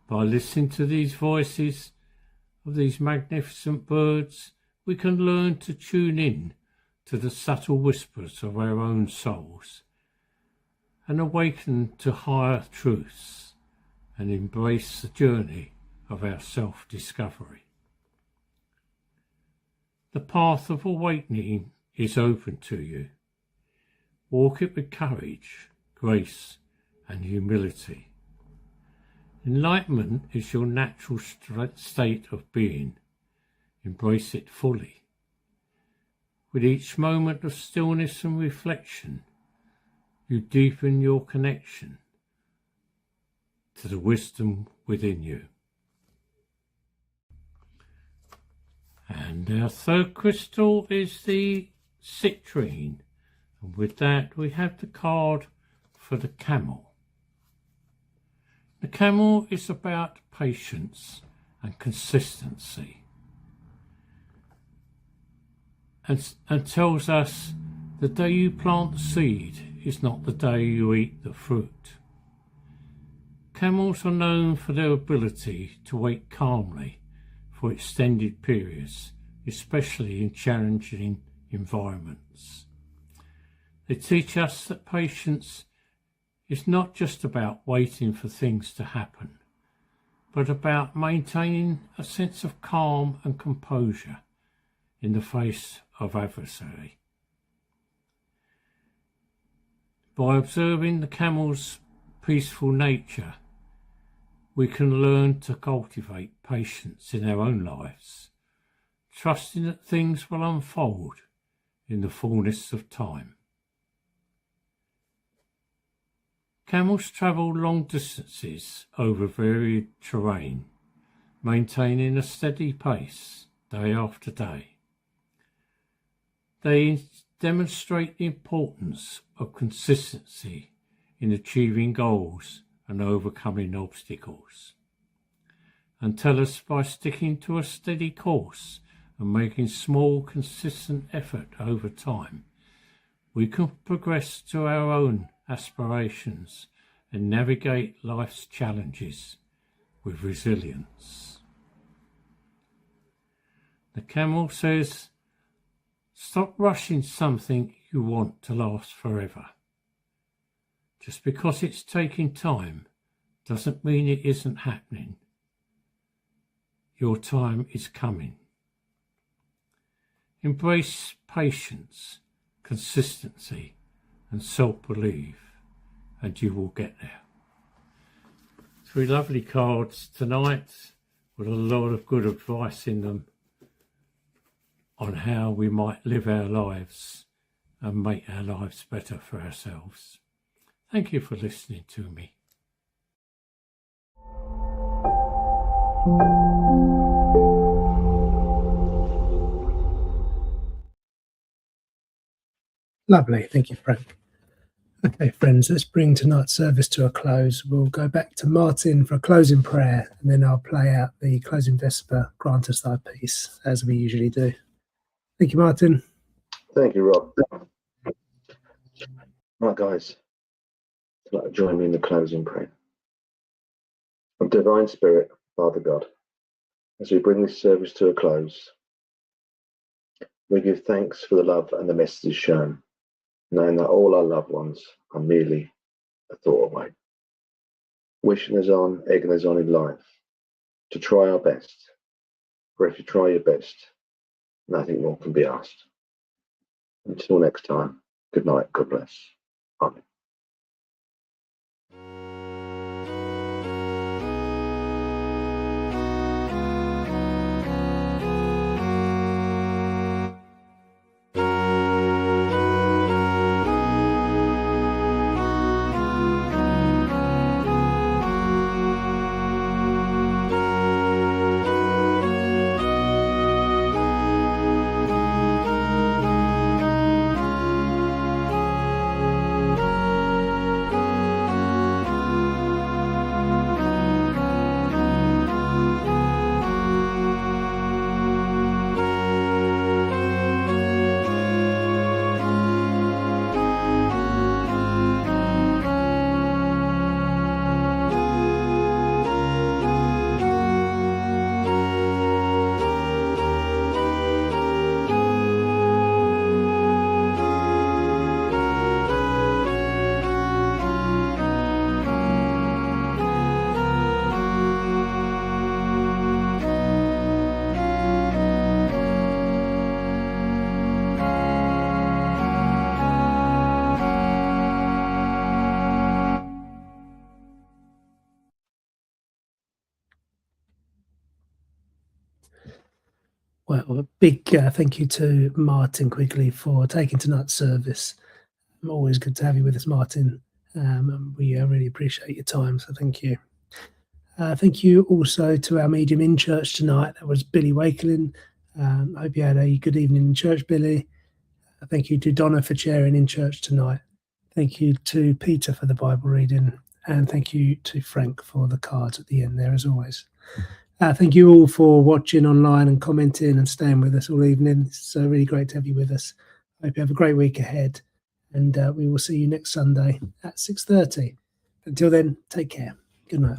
F: By listening to these voices of these magnificent birds, we can learn to tune in to the subtle whispers of our own souls and awaken to higher truths and embrace the journey of our self-discovery. The path of awakening is open to you. Walk it with courage, grace, and humility. Enlightenment is your natural state of being. Embrace it fully. With each moment of stillness and reflection, you deepen your connection to the wisdom within you. And our third crystal is the citrine. And with that, we have the card for the camel. The camel is about patience and consistency, and tells us the day you plant the seed is not the day you eat the fruit. Camels are known for their ability to wait calmly for extended periods, especially in challenging environments. They teach us that patience is not just about waiting for things to happen, but about maintaining a sense of calm and composure in the face of adversity. By observing the camel's peaceful nature, we can learn to cultivate patience in our own lives, trusting that things will unfold in the fullness of time. Camels travel long distances over varied terrain, maintaining a steady pace day after day. They demonstrate the importance of consistency in achieving goals and overcoming obstacles, and tell us by sticking to a steady course and making small, consistent effort over time, we can progress to our own aspirations and navigate life's challenges with resilience. The camel says, stop rushing something you want to last forever. Just because it's taking time doesn't mean it isn't happening. Your time is coming. Embrace patience, consistency, and self-belief, and you will get there. 3 lovely cards tonight with a lot of good advice in them on how we might live our lives and make our lives better for ourselves. Thank you for listening to me.
E: Lovely, thank you, Frank. Okay, friends, let's bring tonight's service to a close. We'll go back to Martin for a closing prayer, and then I'll play out the closing Vesper, Grant Us Thy Peace, as we usually do. Thank you, Martin.
D: Thank you, Rob. Right, guys, would you like to join me in the closing prayer? Divine Spirit, Father God, as we bring this service to a close, we give thanks for the love and the messages shown, knowing that all our loved ones are merely a thought away. Wishing us on, egging us on in life to try our best. For if you try your best, nothing more can be asked. Until next time, good night, God bless. Amen.
E: Well, a big thank you to Martin Quigley for taking tonight's service. Always good to have you with us, Martin. And we really appreciate your time, so thank you. Thank you also to our medium in church tonight. That was Billy Wakelin. I hope you had a good evening in church, Billy. Thank you to Donna for chairing in church tonight. Thank you to Peter for the Bible reading. And thank you to Frank for the cards at the end there, as always. Thank you all for watching online and commenting and staying with us all evening. It's really great to have you with us. I hope you have a great week ahead. And we will see you next Sunday at 6:30. Until then, take care. Good night.